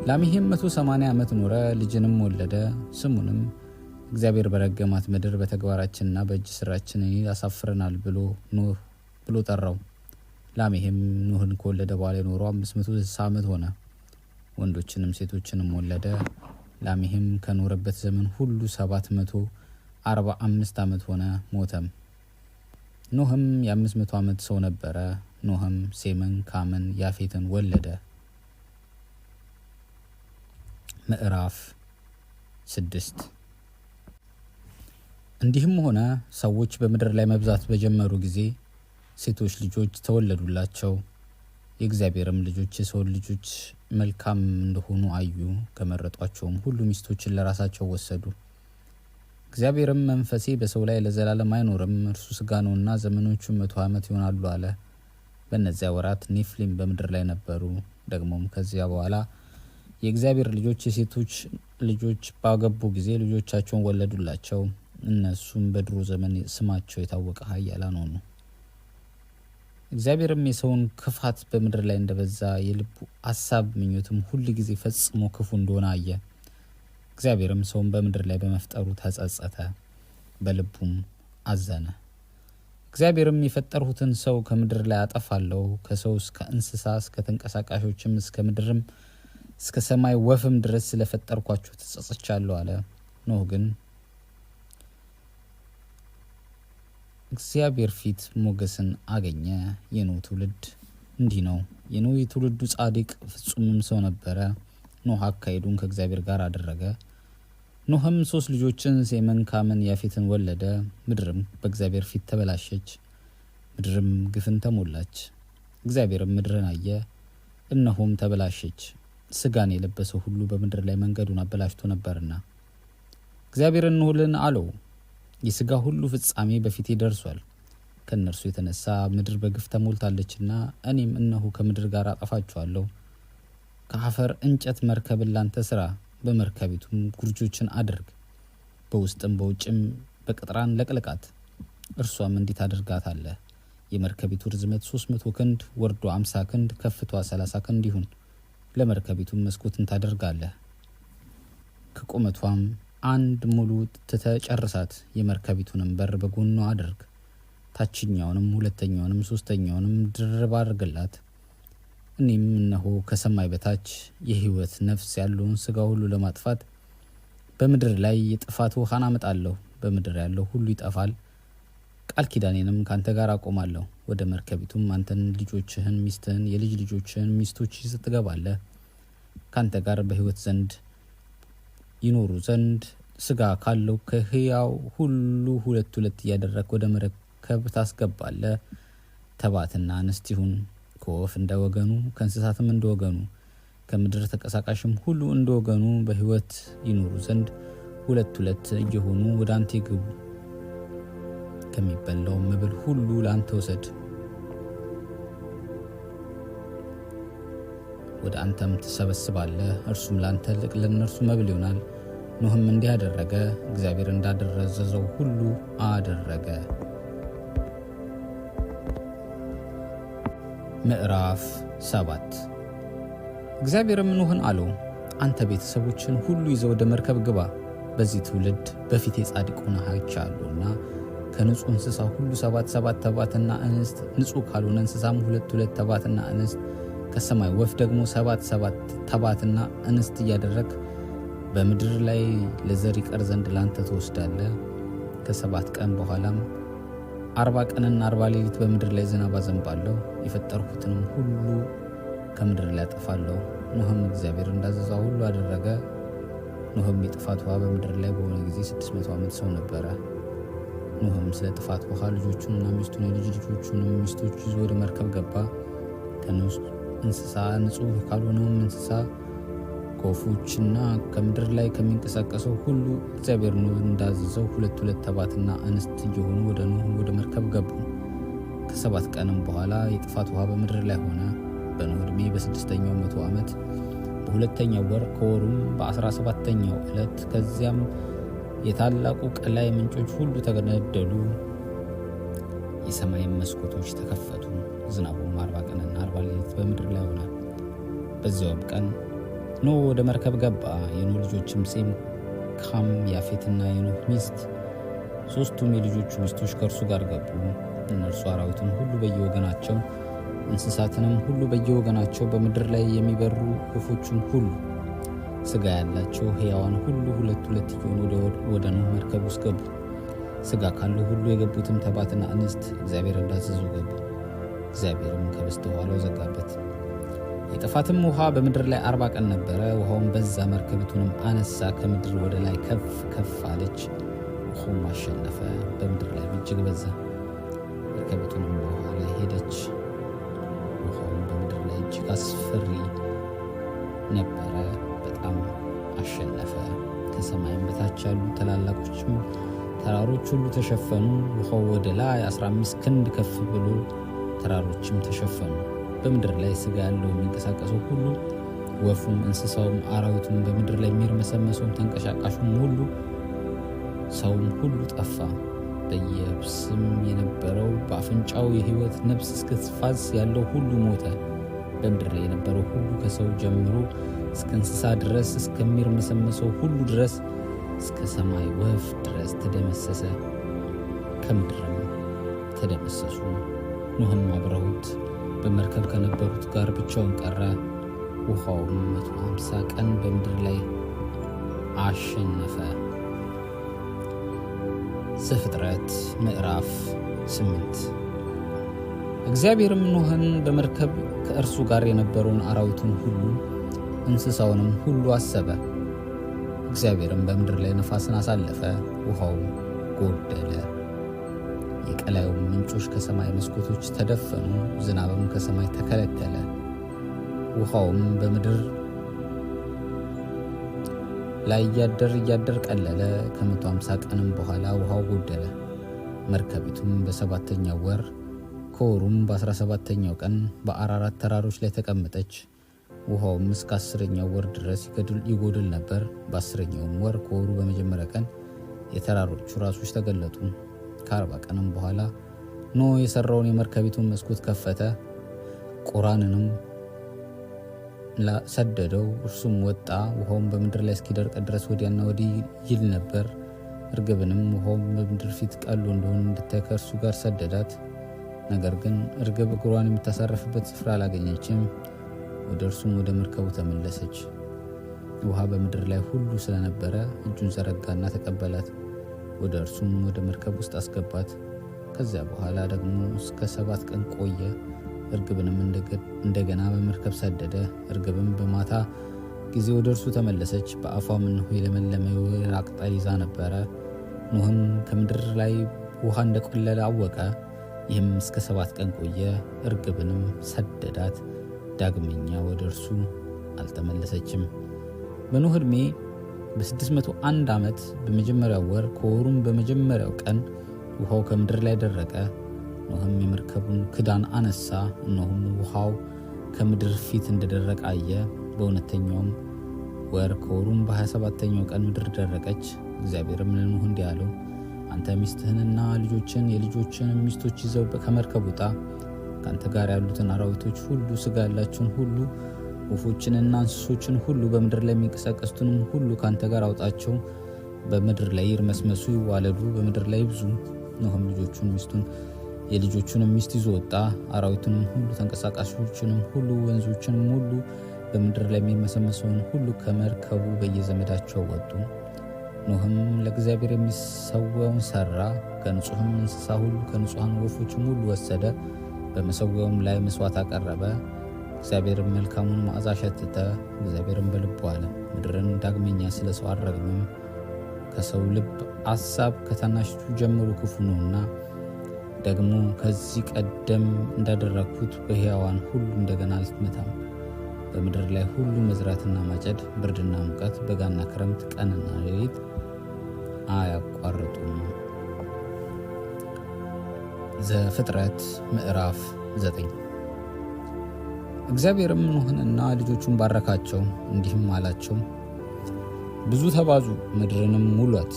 ላሜህም 180 ዓመት ኖረ፣ ልጅንም ወለደ። ስሙንም እግዚአብሔር በረገማት ምድር በተግባራችንና በእጅ ስራችን ያሳፍረናል ብሎ ጠራው። ላሜህም ኖህን ከወለደ በኋላ የኖረው 560 ዓመት ሆነ፣ ወንዶችንም ሴቶችንም ወለደ። ላሜህም ከኖረበት ዘመን ሁሉ 745 ዓመት ሆነ፣ ሞተም። ኖህም የ500 ዓመት ሰው ነበረ። ኖህም ሴምን፣ ካምን፣ ያፌትን ወለደ። ምዕራፍ 6 እንዲህም ሆነ፣ ሰዎች በምድር ላይ መብዛት በጀመሩ ጊዜ ሴቶች ልጆች ተወለዱላቸው። የእግዚአብሔርም ልጆች የሰው ልጆች መልካም እንደሆኑ አዩ፣ ከመረጧቸውም ሁሉ ሚስቶችን ለራሳቸው ወሰዱ። እግዚአብሔርም መንፈሴ በሰው ላይ ለዘላለም አይኖርም፣ እርሱ ሥጋ ነውና ዘመኖቹ 100 ዓመት ይሆናሉ አለ። በእነዚያ ወራት ኔፍሊም በምድር ላይ ነበሩ። ደግሞም ከዚያ በኋላ የእግዚአብሔር ልጆች የሴቶች ልጆች ባገቡ ጊዜ ልጆቻቸውን ወለዱላቸው። እነሱም በድሮ ዘመን ስማቸው የታወቀ ኃያላን ሆኑ። እግዚአብሔርም የሰውን ክፋት በምድር ላይ እንደበዛ የልቡ ሐሳብ ምኞትም ሁል ጊዜ ፈጽሞ ክፉ እንደሆነ አየ። እግዚአብሔርም ሰውን በምድር ላይ በመፍጠሩ ተጸጸተ፣ በልቡም አዘነ። እግዚአብሔርም የፈጠርሁትን ሰው ከምድር ላይ አጠፋለሁ፣ ከሰው እስከ እንስሳ እስከ ተንቀሳቃሾችም እስከ ምድርም እስከ ሰማይ ወፍም ድረስ ስለፈጠርኳቸው ተጸጽቻለሁ አለ። ኖህ ግን እግዚአብሔር ፊት ሞገስን አገኘ። የኖህ ትውልድ እንዲህ ነው። የኖህ ትውልዱ ጻድቅ ፍጹምም ሰው ነበረ። ኖህ አካሄዱን ከእግዚአብሔር ጋር አደረገ። ኖህም 3 ልጆችን ሴምን፣ ካምን፣ ያፌትን ወለደ። ምድርም በእግዚአብሔር ፊት ተበላሸች፣ ምድርም ግፍን ተሞላች። እግዚአብሔርም ምድርን አየ፣ እነሆም ተበላሸች፣ ስጋን የለበሰው ሁሉ በምድር ላይ መንገዱን አበላሽቶ ነበርና። እግዚአብሔር ኖህን አለው፣ የስጋ ሁሉ ፍጻሜ በፊቴ ደርሷል። ከእነርሱ የተነሳ ምድር በግፍ ተሞልታለችና እኔም እነሆ ከምድር ጋር አጠፋቸዋለሁ። ከአፈር እንጨት መርከብን ላንተ ስራ፣ በመርከቢቱም ጉርጆችን አድርግ፣ በውስጥም በውጭም በቅጥራን ለቅልቃት። እርሷም እንዲህ ታደርጋታለህ፣ የመርከቢቱ ርዝመት 300 ክንድ፣ ወርዶ 50 ክንድ፣ ከፍቷ 30 ክንድ ይሁን። ለመርከቢቱም መስኮትን ታደርጋለህ፣ ከቁመቷም 1 ሙሉ ትተጨርሳት። የመርከቢቱንም በር በጎኗ አድርግ፣ ታችኛውንም 2ኛውንም 3ኛውንም ድርብ አድርግላት። እኔም እነሆ ከሰማይ በታች የህይወት ነፍስ ያለውን ስጋ ሁሉ ለማጥፋት በምድር ላይ የጥፋት ውሃን አመጣለሁ። በምድር ያለው ሁሉ ይጠፋል። ቃል ኪዳኔንም ካንተ ጋር አቆማለሁ። ወደ መርከቢቱም አንተን፣ ልጆችህን፣ ሚስትህን፣ የልጅ ልጆችህን ሚስቶች ይዘህ ትገባለህ። ካንተ ጋር በህይወት ዘንድ ይኖሩ ዘንድ ስጋ ካለው ከህያው ሁሉ 2 እያደረግ ወደ መርከብ ታስገባለህ። ተባትና እንስት ይሁን፣ ከወፍ እንደ ወገኑ፣ ከእንስሳትም እንደ ወገኑ፣ ከምድር ተንቀሳቃሽም ሁሉ እንደ ወገኑ በህይወት ይኖሩ ዘንድ 2 እየሆኑ ወደ አንተ ይግቡ። ከሚበላው መብል ሁሉ ለአንተ ውሰድ፣ ወደ አንተም ትሰበስባለህ። እርሱም ለአንተ ለእነርሱ መብል ይሆናል። ኖህም እንዲህ አደረገ፣ እግዚአብሔር እንዳደረዘዘው ሁሉ አደረገ። ምዕራፍ 7 እግዚአብሔርም ኖህን አለው፣ አንተ ቤተሰቦችን ሁሉ ይዘህ ወደ መርከብ ግባ። በዚህ ትውልድ በፊቴ ጻድቅ ሆነህ አይቻለሁና ከንጹህ እንስሳ ሁሉ 7 ተባትና እንስት፣ ንጹህ ካልሆነ እንስሳም 2 ተባትና እንስት፣ ከሰማይ ወፍ ደግሞ 7 ተባትና እንስት እያደረግ በምድር ላይ ለዘር ይቀር ዘንድ ላንተ ትወስዳለህ። ከ7 ቀን በኋላም 40 ቀንና 40 ሌሊት በምድር ላይ ዝናብ አዘንባለሁ፣ የፈጠርኩትንም ሁሉ ከምድር ላይ አጠፋለሁ። ኖህም እግዚአብሔር እንዳዘዘው ሁሉ አደረገ። ኖህም የጥፋት ውሃ በምድር ላይ በሆነ ጊዜ 600 ዓመት ሰው ነበረ። ኖህም ስለ ጥፋት ውሃ ልጆቹንና ሚስቱን የልጅ ልጆቹንም ሚስቶች ይዞ ወደ መርከብ ገባ። ከንጹህ እንስሳ ንጹህ ካልሆነውም እንስሳ ከወፎችና ከምድር ላይ ከሚንቀሳቀሰው ሁሉ እግዚአብሔር ኖህን እንዳዘዘው 2 ተባትና እንስት እየሆኑ ወደ ኖህ ወደ መርከብ ገቡ። ከ7 ቀንም በኋላ የጥፋት ውሃ በምድር ላይ ሆነ። በኖህ ዕድሜ በ6ኛው መቶ ዓመት በ2ኛው ወር ከወሩም በ17ኛው ዕለት ከዚያም የታላቁ ቀላይ ምንጮች ሁሉ ተገነደሉ፣ የሰማይም መስኮቶች ተከፈቱ። ዝናቡም 40 ቀንና 40 ሌሊት በምድር ላይ ሆነ። በዚያውም ቀን ኖህ ወደ መርከብ ገባ። የኖህ ልጆችም ሴም፣ ካም፣ ያፌትና የኖህ ሚስት 3ቱም የልጆቹ ሚስቶች ከእርሱ ጋር ገቡ። እነርሱ አራዊትን ሁሉ በየወገናቸው፣ እንስሳትንም ሁሉ በየወገናቸው፣ በምድር ላይ የሚበሩ ወፎችን ሁሉ፣ ስጋ ያላቸው ሕያዋን ሁሉ 2 እየሆኑ ወደ ኖህ መርከብ ውስጥ ገቡ። ስጋ ካለው ሁሉ የገቡትም ተባትና እንስት እግዚአብሔር እንዳዘዘው ገቡ። እግዚአብሔርም ከበስተኋላው ዘጋበት። የጥፋትም ውሃ በምድር ላይ 40 ቀን ነበረ። ውሃውም በዛ፣ መርከቢቱንም አነሳ፣ ከምድር ወደ ላይ ከፍ ከፍ አለች። ውሃውም አሸነፈ፣ በምድር ላይ እጅግ በዛ። መርከቢቱንም በውሃ ላይ ሄደች። ውሃውም በምድር ላይ እጅግ አስፈሪ ነበረ፣ በጣም አሸነፈ። ከሰማይም በታች ያሉ ታላላቆችም ተራሮች ሁሉ ተሸፈኑ። ውሃው ወደ ላይ 15 ክንድ ከፍ ብሎ ተራሮችም ተሸፈኑ። በምድር ላይ ስጋ ያለው የሚንቀሳቀሰው ሁሉ፣ ወፉም፣ እንስሳውም፣ አራዊቱም፣ በምድር ላይ የሚርመሰመሰውም ተንቀሳቃሹም ሁሉ፣ ሰውም ሁሉ ጠፋ። በየብስም የነበረው በአፍንጫው የሕይወት ነፍስ እስክትፋስ ያለው ሁሉ ሞተ። በምድር ላይ የነበረው ሁሉ ከሰው ጀምሮ እስከ እንስሳ ድረስ፣ እስከሚርመሰመሰው ሁሉ ድረስ፣ እስከ ሰማይ ወፍ ድረስ ተደመሰሰ፣ ከምድርም ተደመሰሱ። ኖህም አብረውት በመርከብ ከነበሩት ጋር ብቻውን ቀረ። ውሃውም 150 ቀን በምድር ላይ አሸነፈ። ዘፍጥረት ምዕራፍ 8። እግዚአብሔርም ኖኅን በመርከብ ከእርሱ ጋር የነበረውን አራዊቱን ሁሉ እንስሳውንም ሁሉ አሰበ። እግዚአብሔርም በምድር ላይ ነፋስን አሳለፈ፣ ውሃውም ጎደለ። የቀላዩም ምንጮች ከሰማይ መስኮቶች ተደፈኑ፣ ዝናብም ከሰማይ ተከለከለ። ውሃውም በምድር ላይ እያደር ቀለለ። ከ150 ቀንም በኋላ ውሃው ጎደለ። መርከቢቱም በ7ኛው ወር ከወሩም በ17ኛው ቀን በአራራት ተራሮች ላይ ተቀመጠች። ውሃውም እስከ 10ኛው ወር ድረስ ይጎድል ነበር። በ10ኛውም ወር ከወሩ በመጀመሪያ ቀን የተራሮቹ ራሶች ተገለጡ። ከ40 ቀንም በኋላ ኖኅ የሰራውን የመርከቢቱን መስኮት ከፈተ፣ ቁራንንም ሰደደው፣ እርሱም ወጣ። ውሃውም በምድር ላይ እስኪደርቅ ድረስ ወዲያና ወዲህ ይል ነበር። እርግብንም ውሃውም በምድር ፊት ቀሎ እንደሆነ እንድታይ ከእርሱ ጋር ሰደዳት። ነገር ግን እርግብ እግሯን የምታሳርፍበት ስፍራ አላገኘችም። ወደ እርሱም ወደ መርከቡ ተመለሰች። ውሃ በምድር ላይ ሁሉ ስለነበረ እጁን ዘረጋና ተቀበላት፣ ወደ እርሱም ወደ መርከብ ውስጥ አስገባት። ከዚያ በኋላ ደግሞ እስከ 7 ቀን ቆየ። እርግብንም እንደገና በመርከብ ሰደደ። እርግብም በማታ ጊዜ ወደ እርሱ ተመለሰች፣ በአፏም እነሆ የለመለመ የወይራ ቅጠል ይዛ ነበረ። ኖኅም ከምድር ላይ ውሃ እንደቆለለ አወቀ። ይህም እስከ 7 ቀን ቆየ። እርግብንም ሰደዳት፣ ዳግመኛ ወደ እርሱ አልተመለሰችም። በኖኅ ዕድሜ በ601 ዓመት በመጀመሪያው ወር ከወሩም በመጀመሪያው ቀን ውሃው ከምድር ላይ ደረቀ። ኖኅም የመርከቡን ክዳን አነሳ፣ እነሆም ውሃው ከምድር ፊት እንደደረቀ አየ። በሁለተኛውም ወር ከወሩም በ27ኛው ቀን ምድር ደረቀች። እግዚአብሔርም ለኖኅ እንዲህ አለው፣ አንተ ሚስትህንና ልጆችን የልጆችን ሚስቶች ይዘው ከመርከብ ውጣ። ከአንተ ጋር ያሉትን አራዊቶች ሁሉ፣ ሥጋ ያላቸውን ሁሉ፣ ወፎችንና እንስሶችን ሁሉ፣ በምድር ላይ የሚንቀሳቀሱትንም ሁሉ ከአንተ ጋር አውጣቸው። በምድር ላይ ይርመስመሱ፣ ይዋለዱ፣ በምድር ላይ ይብዙ። ኖኅም ልጆቹን ሚስቱን የልጆቹንም ሚስት ይዞ ወጣ። አራዊቱንም ሁሉ፣ ተንቀሳቃሾችንም ሁሉ፣ ወንዞችንም ሁሉ፣ በምድር ላይ የሚመሰመሰውን ሁሉ ከመርከቡ በየዘመዳቸው ወጡ። ኖኅም ለእግዚአብሔር የሚሰዋውን ሰራ። ከንጹሕም እንስሳ ሁሉ ከንጹሐን ወፎችም ሁሉ ወሰደ። በመሰዊያውም ላይ መስዋዕት አቀረበ። እግዚአብሔርም መልካሙን መዓዛ ሸተተ። እግዚአብሔርም በልቡ አለ፣ ምድርን ዳግመኛ ስለ ሰው አልረግምም፣ ከሰው ልብ አሳብ ከታናሽቱ ጀምሮ ክፉ ነውና፣ ደግሞ ከዚህ ቀደም እንዳደረግኩት በሕያዋን ሁሉ እንደገና አልመታም። በምድር ላይ ሁሉ መዝራትና ማጨድ፣ ብርድና ሙቀት፣ በጋና ክረምት፣ ቀንና ሌሊት አያቋርጡም። ዘፍጥረት ምዕራፍ 9። እግዚአብሔርም ኖኅንና ልጆቹን ባረካቸው፣ እንዲህም አላቸው፣ ብዙ ተባዙ፣ ምድርንም ሙሏት።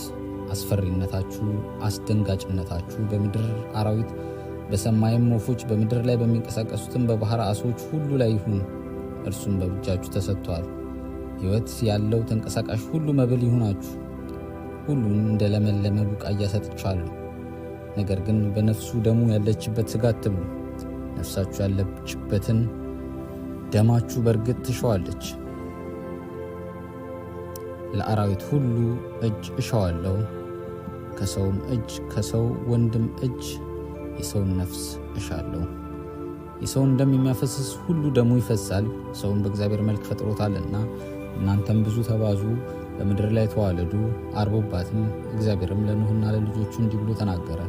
አስፈሪነታችሁ፣ አስደንጋጭነታችሁ በምድር አራዊት፣ በሰማይም ወፎች፣ በምድር ላይ በሚንቀሳቀሱትም በባህር ዓሦች ሁሉ ላይ ይሁን። እርሱም በእጃችሁ ተሰጥቷል። ሕይወት ያለው ተንቀሳቃሽ ሁሉ መብል ይሁናችሁ። ሁሉን እንደ ለመለመ ቡቃያ ሰጥቻለሁ። ነገር ግን በነፍሱ ደሙ ያለችበት ሥጋ አትብሉ። ነፍሳችሁ ያለችበትን ደማችሁ በእርግጥ ትሸዋለች። ለአራዊት ሁሉ እጅ እሸዋለሁ፣ ከሰውም እጅ፣ ከሰው ወንድም እጅ የሰውን ነፍስ እሻለሁ። የሰውን ደም የሚያፈስስ ሁሉ ደሙ ይፈሳል። ሰውን በእግዚአብሔር መልክ ፈጥሮታልና። እናንተም ብዙ ተባዙ፣ በምድር ላይ ተዋለዱ፣ አርቦባትም። እግዚአብሔርም ለኖኅና ለልጆቹ እንዲህ ብሎ ተናገረ፣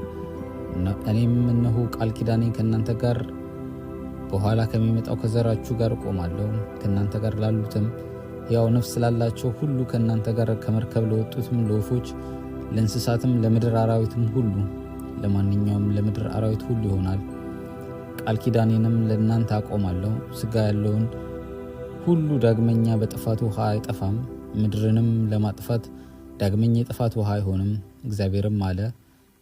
እኔም እነሆ ቃል ኪዳኔን ከእናንተ ጋር በኋላ ከሚመጣው ከዘራችሁ ጋር እቆማለሁ። ከእናንተ ጋር ላሉትም ያው ነፍስ ላላቸው ሁሉ፣ ከእናንተ ጋር ከመርከብ ለወጡትም፣ ለወፎች፣ ለእንስሳትም፣ ለምድር አራዊትም ሁሉ፣ ለማንኛውም ለምድር አራዊት ሁሉ ይሆናል። ቃል ኪዳኔንም ለእናንተ አቆማለሁ። ሥጋ ያለውን ሁሉ ዳግመኛ በጥፋት ውሃ አይጠፋም፣ ምድርንም ለማጥፋት ዳግመኛ የጥፋት ውሃ አይሆንም። እግዚአብሔርም አለ፣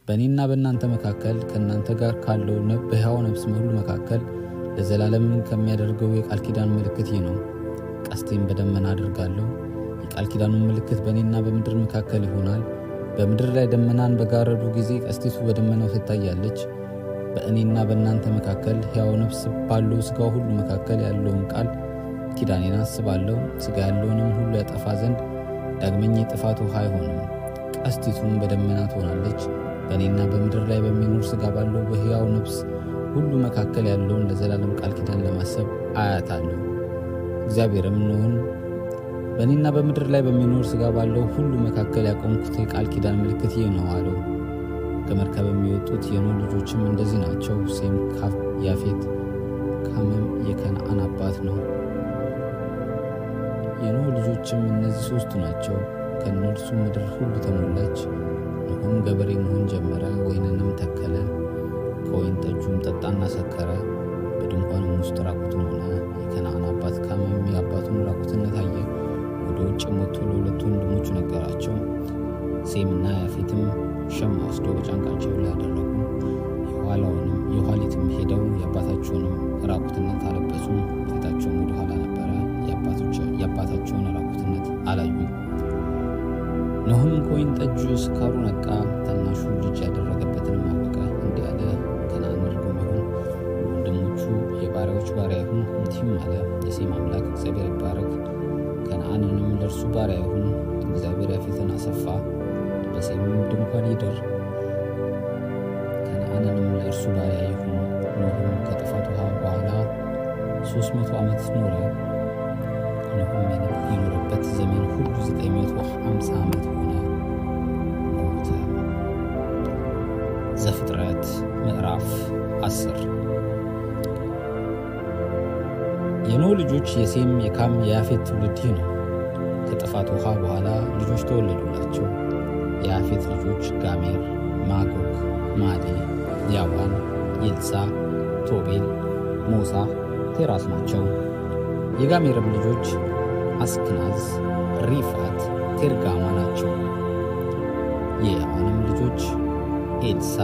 በእኔና በእናንተ መካከል ከእናንተ ጋር ካለው በሕያው ነፍስ ሁሉ መካከል ለዘላለም ከሚያደርገው የቃል ኪዳን ምልክት ይህ ነው። ቀስቴን በደመና አድርጋለሁ። የቃል ኪዳኑን ምልክት በእኔና በምድር መካከል ይሆናል። በምድር ላይ ደመናን በጋረዱ ጊዜ ቀስቲቱ በደመናው ትታያለች። በእኔና በእናንተ መካከል ሕያው ነፍስ ባለው ሥጋ ሁሉ መካከል ያለውን ቃል ኪዳኔን አስባለሁ። ሥጋ ያለውንም ሁሉ ያጠፋ ዘንድ ዳግመኛ የጥፋት ውሃ አይሆንም። ቀስቲቱም በደመና ትሆናለች፣ በእኔና በምድር ላይ በሚኖር ሥጋ ባለው በሕያው ነፍስ ሁሉ መካከል ያለውን ለዘላለም ቃል ኪዳን ለማሰብ አያታለሁ። እግዚአብሔርም ኖኅን በእኔና በምድር ላይ በሚኖር ሥጋ ባለው ሁሉ መካከል ያቆምኩት የቃል ኪዳን ምልክት ይህ ነው አለው። ከመርከብ የሚወጡት የኖኅ ልጆችም እንደዚህ ናቸው። ሴም፣ ያፌት፣ ካምም የከነዓን አባት ነው። የኖኅ ልጆችም እነዚህ ሦስቱ ናቸው። ከእነርሱ ምድር ሁሉ ተሞላች። ኖኅም ገበሬ መሆን ጀመረ፣ ወይንንም ተከለ፣ ከወይን ጠጁም ጠጣና ሰከረ። በድንኳንም ውስጥ ራቁቱን ሆነ። የከነዓን አባት ካምም የአባቱን ራቁትነት አየ። ወደ ውጭ ወጥቶ ለሁለቱ ወንድሞቹ ነገራቸው። ሴምና ያፌትም ሸማ ወስደው በጫንቃቸው ላይ አደረጉ። የኋሊትም ሄደው የአባታቸውንም ራቁትነት አለበሱ። ፊታቸውም ወደ ኋላ ነበረ፣ የአባታቸውን ራቁትነት አላዩ። ኖኅም ከወይን ጠጁ ስካሩ ነቃ፣ ታናሹ ልጅ ያደረገበትንም አወቀ። እንዲህ አለ፣ ከነዓን ርጉም ይሁን፣ ወንድሞቹ የባሪያዎች ባሪያ ይሁን። እንዲህም አለ፣ የሴም አምላክ እግዚአብሔር ይባረክ፣ ከነዓንንም ለእርሱ ባሪያ ይሁን። እግዚአብሔር ያፌትን አሰፋ፣ በሴምም ድንኳን ይደር፣ ከነዓንንም ለእርሱ ባሪያ ይሁን። ኖኅም ከጥፋት ውሃ በኋላ 300 ዓመት ኖረ። ኖኅም የኖረበት ዘመን ሁሉ 950 ዓመት ሆነ፣ ሞተ። ዘፍጥረት ምዕራፍ 10 የኖኅ ልጆች የሴም፣ የካም፣ የያፌት ትውልድ ይህ ነው። ከጥፋት ውሃ በኋላ ልጆች ተወለዱላቸው። የያፌት ልጆች ጋሜር፣ ማጎግ፣ ማዴ፣ ያዋን፣ ይልሳ፣ ቶቤል፣ ሞሳ፣ ቴራስ ናቸው። የጋሜርም ልጆች አስክናዝ፣ ሪፋት፣ ቴርጋማ ናቸው። የያዋንም ልጆች ኤድሳ፣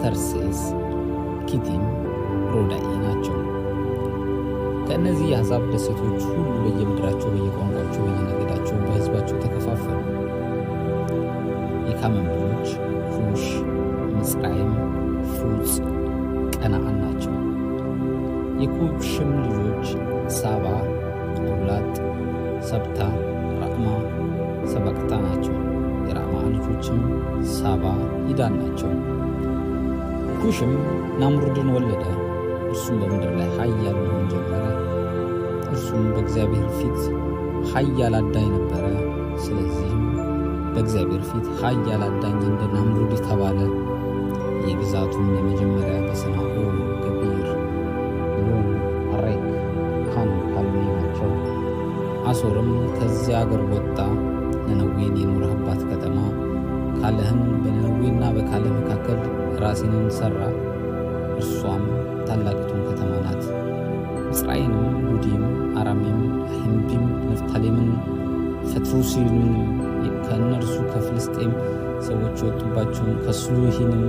ተርሴስ፣ ኪቲም፣ ሮዳኢ ናቸው። ከእነዚህ የአሕዛብ ደሴቶች ሁሉ በየምድራቸው፣ በየቋንቋቸው፣ በየነገዳቸው በሕዝባቸው ተከፋፈሉ። የካምም ልጆች ኩሽ፣ ምጽራይም፣ ፉጽ፣ ቀናዓን ናቸው። የኩሽም ልጆች ሳባ፣ ኤውላጥ፣ ሰብታ፣ ራዕማ፣ ሰበቅታ ናቸው። የራዕማ ልጆችም ሳባ፣ ይዳን ናቸው። ኩሽም ናምሩድን ወለደ። እርሱም በምድር ላይ ኃያል መሆን ጀመረ። እርሱም በእግዚአብሔር ፊት ኃያል አዳኝ ነበረ። ስለዚህም በእግዚአብሔር ፊት ኃያል አዳኝ እንደ ናምሩድ ተባለ። የግዛቱም የመጀመሪያ በሰናዖር፣ ገቢር፣ ሉም፣ አሬክ፣ ካን፣ ካልኔ ናቸው። አሦርም ከዚያ አገር ወጣ። ነነዌን የኖረባት ከተማ ካለህን በነነዌና በካለህ መካከል ራሴንን ሠራ። እርሷም ታላቂቱን ከተማ ናት። ምጽራይንም፣ ሉዲም፣ አራሜም፣ ሂንቢም፣ ነፍታሌምን፣ ፈትሩሲምንም ከእነርሱ ከፍልስጤም ሰዎች የወጡባቸውን ከስሉሂንም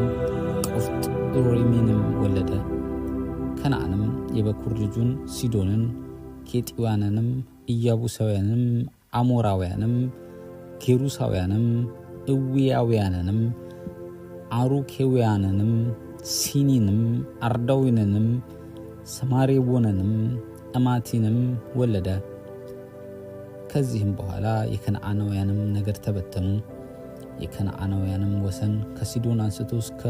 ቆፍጥሮሚንም ወለደ። ከነዓንም የበኩር ልጁን ሲዶንን፣ ኬጢያውያንንም፣ ኢያቡሳውያንም፣ አሞራውያንም፣ ጌሩሳውያንም፣ እዊያውያንንም፣ አሩኬውያንንም፣ ሲኒንም፣ አርዳዊንንም፣ ሰማሬቦንንም፣ አማቲንም ወለደ። ከዚህም በኋላ የከነዓናውያንም ነገድ ተበተኑ። የከነዓናውያንም ወሰን ከሲዶን አንስቶ እስከ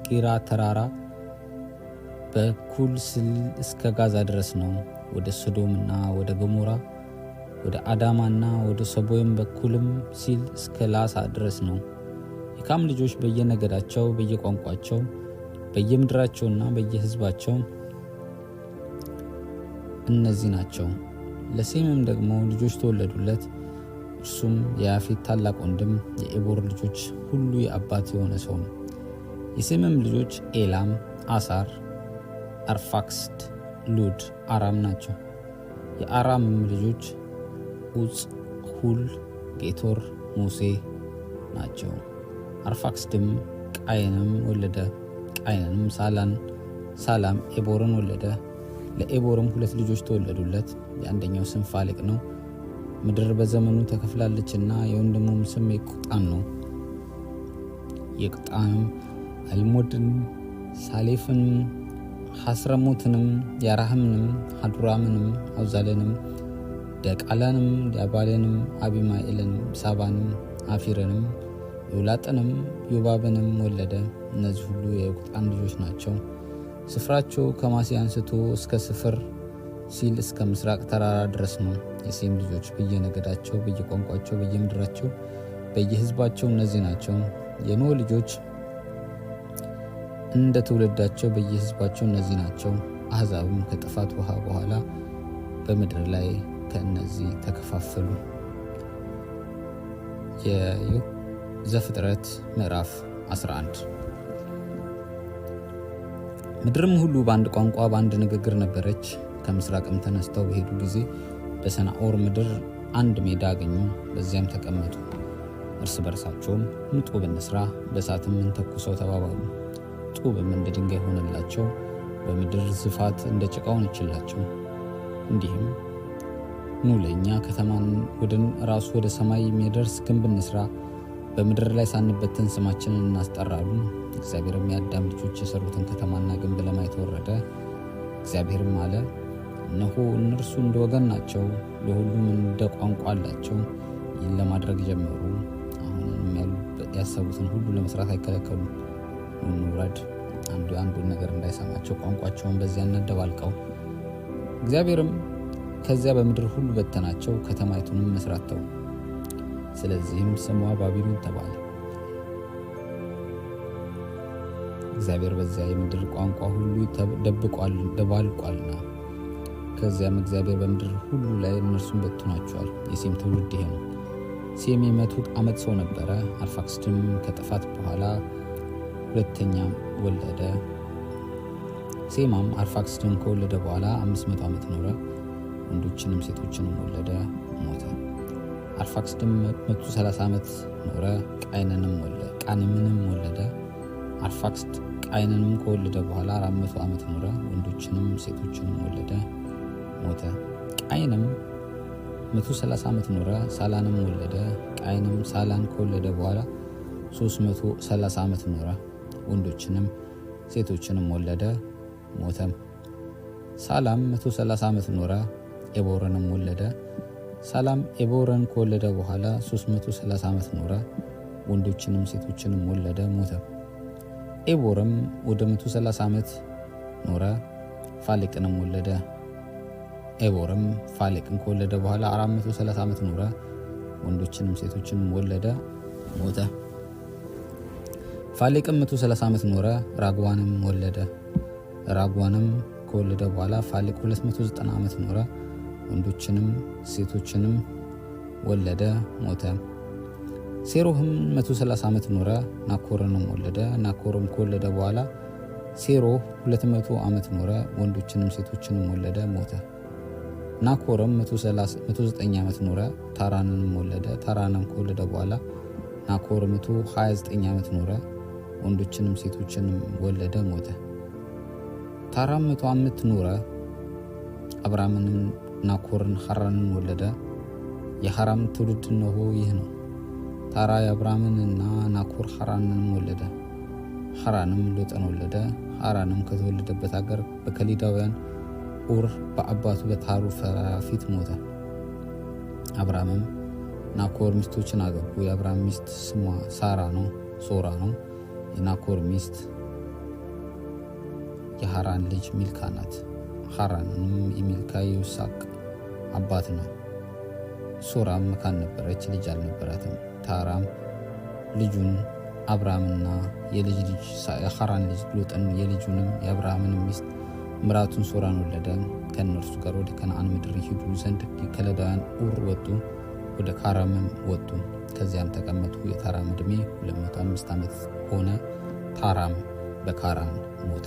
ጌራ ተራራ በኩል ስል እስከ ጋዛ ድረስ ነው። ወደ ሶዶምና ወደ ገሞራ፣ ወደ አዳማና ወደ ሰቦይም በኩልም ሲል እስከ ላሳ ድረስ ነው። የካም ልጆች በየነገዳቸው፣ በየቋንቋቸው፣ በየምድራቸውና በየሕዝባቸው እነዚህ ናቸው። ለሴምም ደግሞ ልጆች ተወለዱለት። እርሱም የያፌት ታላቅ ወንድም የኤቦር ልጆች ሁሉ የአባት የሆነ ሰው ነው። የሴምም ልጆች ኤላም፣ አሳር፣ አርፋክስድ፣ ሉድ፣ አራም ናቸው። የአራምም ልጆች ኡጽ፣ ሁል፣ ጌቶር፣ ሙሴ ናቸው። አርፋክስድም ቃይንም ወለደ። ቃይንንም ሳላም ኤቦርን ወለደ። ለኤቦርም 2 ልጆች ተወለዱለት። የአንደኛው ስም ፋሌቅ ነው፣ ምድር በዘመኑ ተከፍላለችና። የወንድሙም ስም የቁጣን ነው። የቁጣንም አልሞድን፣ ሳሌፍንም፣ ሐስረሞትንም፣ ያራህምንም፣ ሀዱራምንም፣ አውዛልንም፣ ደቃላንም፣ ዳባልንም፣ አቢማኤልንም፣ ሳባንም፣ አፊርንም፣ ኤውላጥንም፣ ዮባብንም ወለደ። እነዚህ ሁሉ የዮቅጣን ልጆች ናቸው። ስፍራቸው ከማሲ አንስቶ እስከ ስፍር ሲል እስከ ምስራቅ ተራራ ድረስ ነው። የሴም ልጆች በየነገዳቸው፣ በየቋንቋቸው፣ በየምድራቸው፣ በየህዝባቸው እነዚህ ናቸው። የኖህ ልጆች እንደ ትውልዳቸው በየህዝባቸው እነዚህ ናቸው። አሕዛብም ከጥፋት ውሃ በኋላ በምድር ላይ ከእነዚህ ተከፋፈሉ። የዘፍጥረት ምዕራፍ 11። ምድርም ሁሉ በአንድ ቋንቋ በአንድ ንግግር ነበረች። ከምስራቅም ተነስተው በሄዱ ጊዜ በሰናኦር ምድር አንድ ሜዳ አገኙ፣ በዚያም ተቀመጡ። እርስ በርሳቸውም ጡብ እንስራ፣ በእሳትም እንተኩሰው ተባባሉ። ጡብም እንደ ድንጋይ ሆነላቸው፣ በምድር ስፋት እንደ ጭቃ ሆነችላቸው። እንዲህም ኑ ለእኛ ከተማን ራሱ ወደ ሰማይ የሚደርስ ግንብ እንስራ፣ በምድር ላይ ሳንበተን ስማችንን እናስጠራሉ። እግዚአብሔርም የአዳም ልጆች የሰሩትን ከተማና ግንብ ለማየት ወረደ። እግዚአብሔርም አለ፣ እነሆ እነርሱ እንደ ወገን ናቸው፣ ለሁሉም እንደ ቋንቋ አላቸው። ይህን ለማድረግ ጀመሩ። አሁንም ያሰቡትን ሁሉ ለመስራት አይከለከሉም። እንውረድ፣ አንዱ አንዱን ነገር እንዳይሰማቸው ቋንቋቸውን በዚያ እናደባልቀው። እግዚአብሔርም ከዚያ በምድር ሁሉ በተናቸው፣ ከተማይቱንም መስራት ተው። ስለዚህም ስሟ ባቢሎን ተባለ፣ እግዚአብሔር በዚያ የምድር ቋንቋ ሁሉ ደባልቋልና። ከዚያም እግዚአብሔር በምድር ሁሉ ላይ እነርሱን በትኗቸዋል። የሴም ትውልድ ይሄ ነው። ሴም የ100 ዓመት ሰው ነበረ። አርፋክስድም ከጥፋት በኋላ ሁለተኛ ወለደ። ሴማም አርፋክስድን ከወለደ በኋላ 500 ዓመት ኖረ፣ ወንዶችንም ሴቶችንም ወለደ፣ ሞተ። አርፋክስድም 130 ዓመት ኖረ፣ ቃይንምንም ወለደ። አርፋክስድ ቃይንንም ከወለደ በኋላ 400 ዓመት ኖረ፣ ወንዶችንም ሴቶችንም ወለደ፣ ሞተ። ቃይንም 130 ዓመት ኖረ፣ ሳላንም ወለደ። ቃይንም ሳላን ከወለደ በኋላ 330 ዓመት ኖረ፣ ወንዶችንም ሴቶችንም ወለደ፣ ሞተም። ሳላም 130 ዓመት ኖረ፣ ኤቦርንም ወለደ። ሳላም ኤቦርን ከወለደ በኋላ 330 ዓመት ኖረ፣ ወንዶችንም ሴቶችንም ወለደ፣ ሞተ። ኤቦርም ወደ 130 ዓመት ኖረ፣ ፋሌቅንም ወለደ። ኤቦርም ፋሌቅን ከወለደ በኋላ 430 ዓመት ኖረ፣ ወንዶችንም ሴቶችንም ወለደ፣ ሞተ። ፋሌቅም 130 ዓመት ኖረ፣ ራግዋንም ወለደ። ራግዋንም ከወለደ በኋላ ፋሌቅ 290 ዓመት ኖረ፣ ወንዶችንም ሴቶችንም ወለደ፣ ሞተ። ሴሮህም 130 ዓመት ኖረ፣ ናኮርንም ወለደ። ናኮርም ከወለደ በኋላ ሴሮህ 200 ዓመት ኖረ፣ ወንዶችንም ሴቶችንም ወለደ፣ ሞተ። ናኮርም 109 ዓመት ኖረ፣ ታራንንም ወለደ። ታራንም ከወለደ በኋላ ናኮር 129 ዓመት ኖረ፣ ወንዶችንም ሴቶችንም ወለደ፣ ሞተ። ታራም 100 ዓመት ኖረ፣ አብራምንም ናኮርን ሐራንን ወለደ። የሐራም ትውልድ እነሆ ይህ ነው። ታራ የአብራምንና ናኮር ሐራንንም ወለደ። ሐራንም ሎጥን ወለደ። ሐራንም ከተወለደበት አገር በከሊዳውያን ኡር በአባቱ በታሩ ፊት ሞተ። አብራምም ናኮር ሚስቶችን አገቡ። የአብራም ሚስት ስሟ ሶራ ነው። የናኮር ሚስት የሐራን ልጅ ሚልካ ናት። ሐራንም የሚልካ የይስሐቅ አባት ነው። ሶራም መካን ነበረች፣ ልጅ አልነበራትም። ታራም ልጁን አብራምና የልጅ ልጅ የሐራን ልጅ ሎጥን የልጁንም የአብርሃምን ሚስት ምራቱን ሶራን ወለደ። ከእነርሱ ጋር ወደ ከነዓን ምድር ይሄዱ ዘንድ ከለዳውያን ኡር ወጡ፣ ወደ ካራምም ወጡ። ከዚያም ተቀመጡ። የታራም ዕድሜ 205 ዓመት ሆነ። ታራም በካራን ሞተ።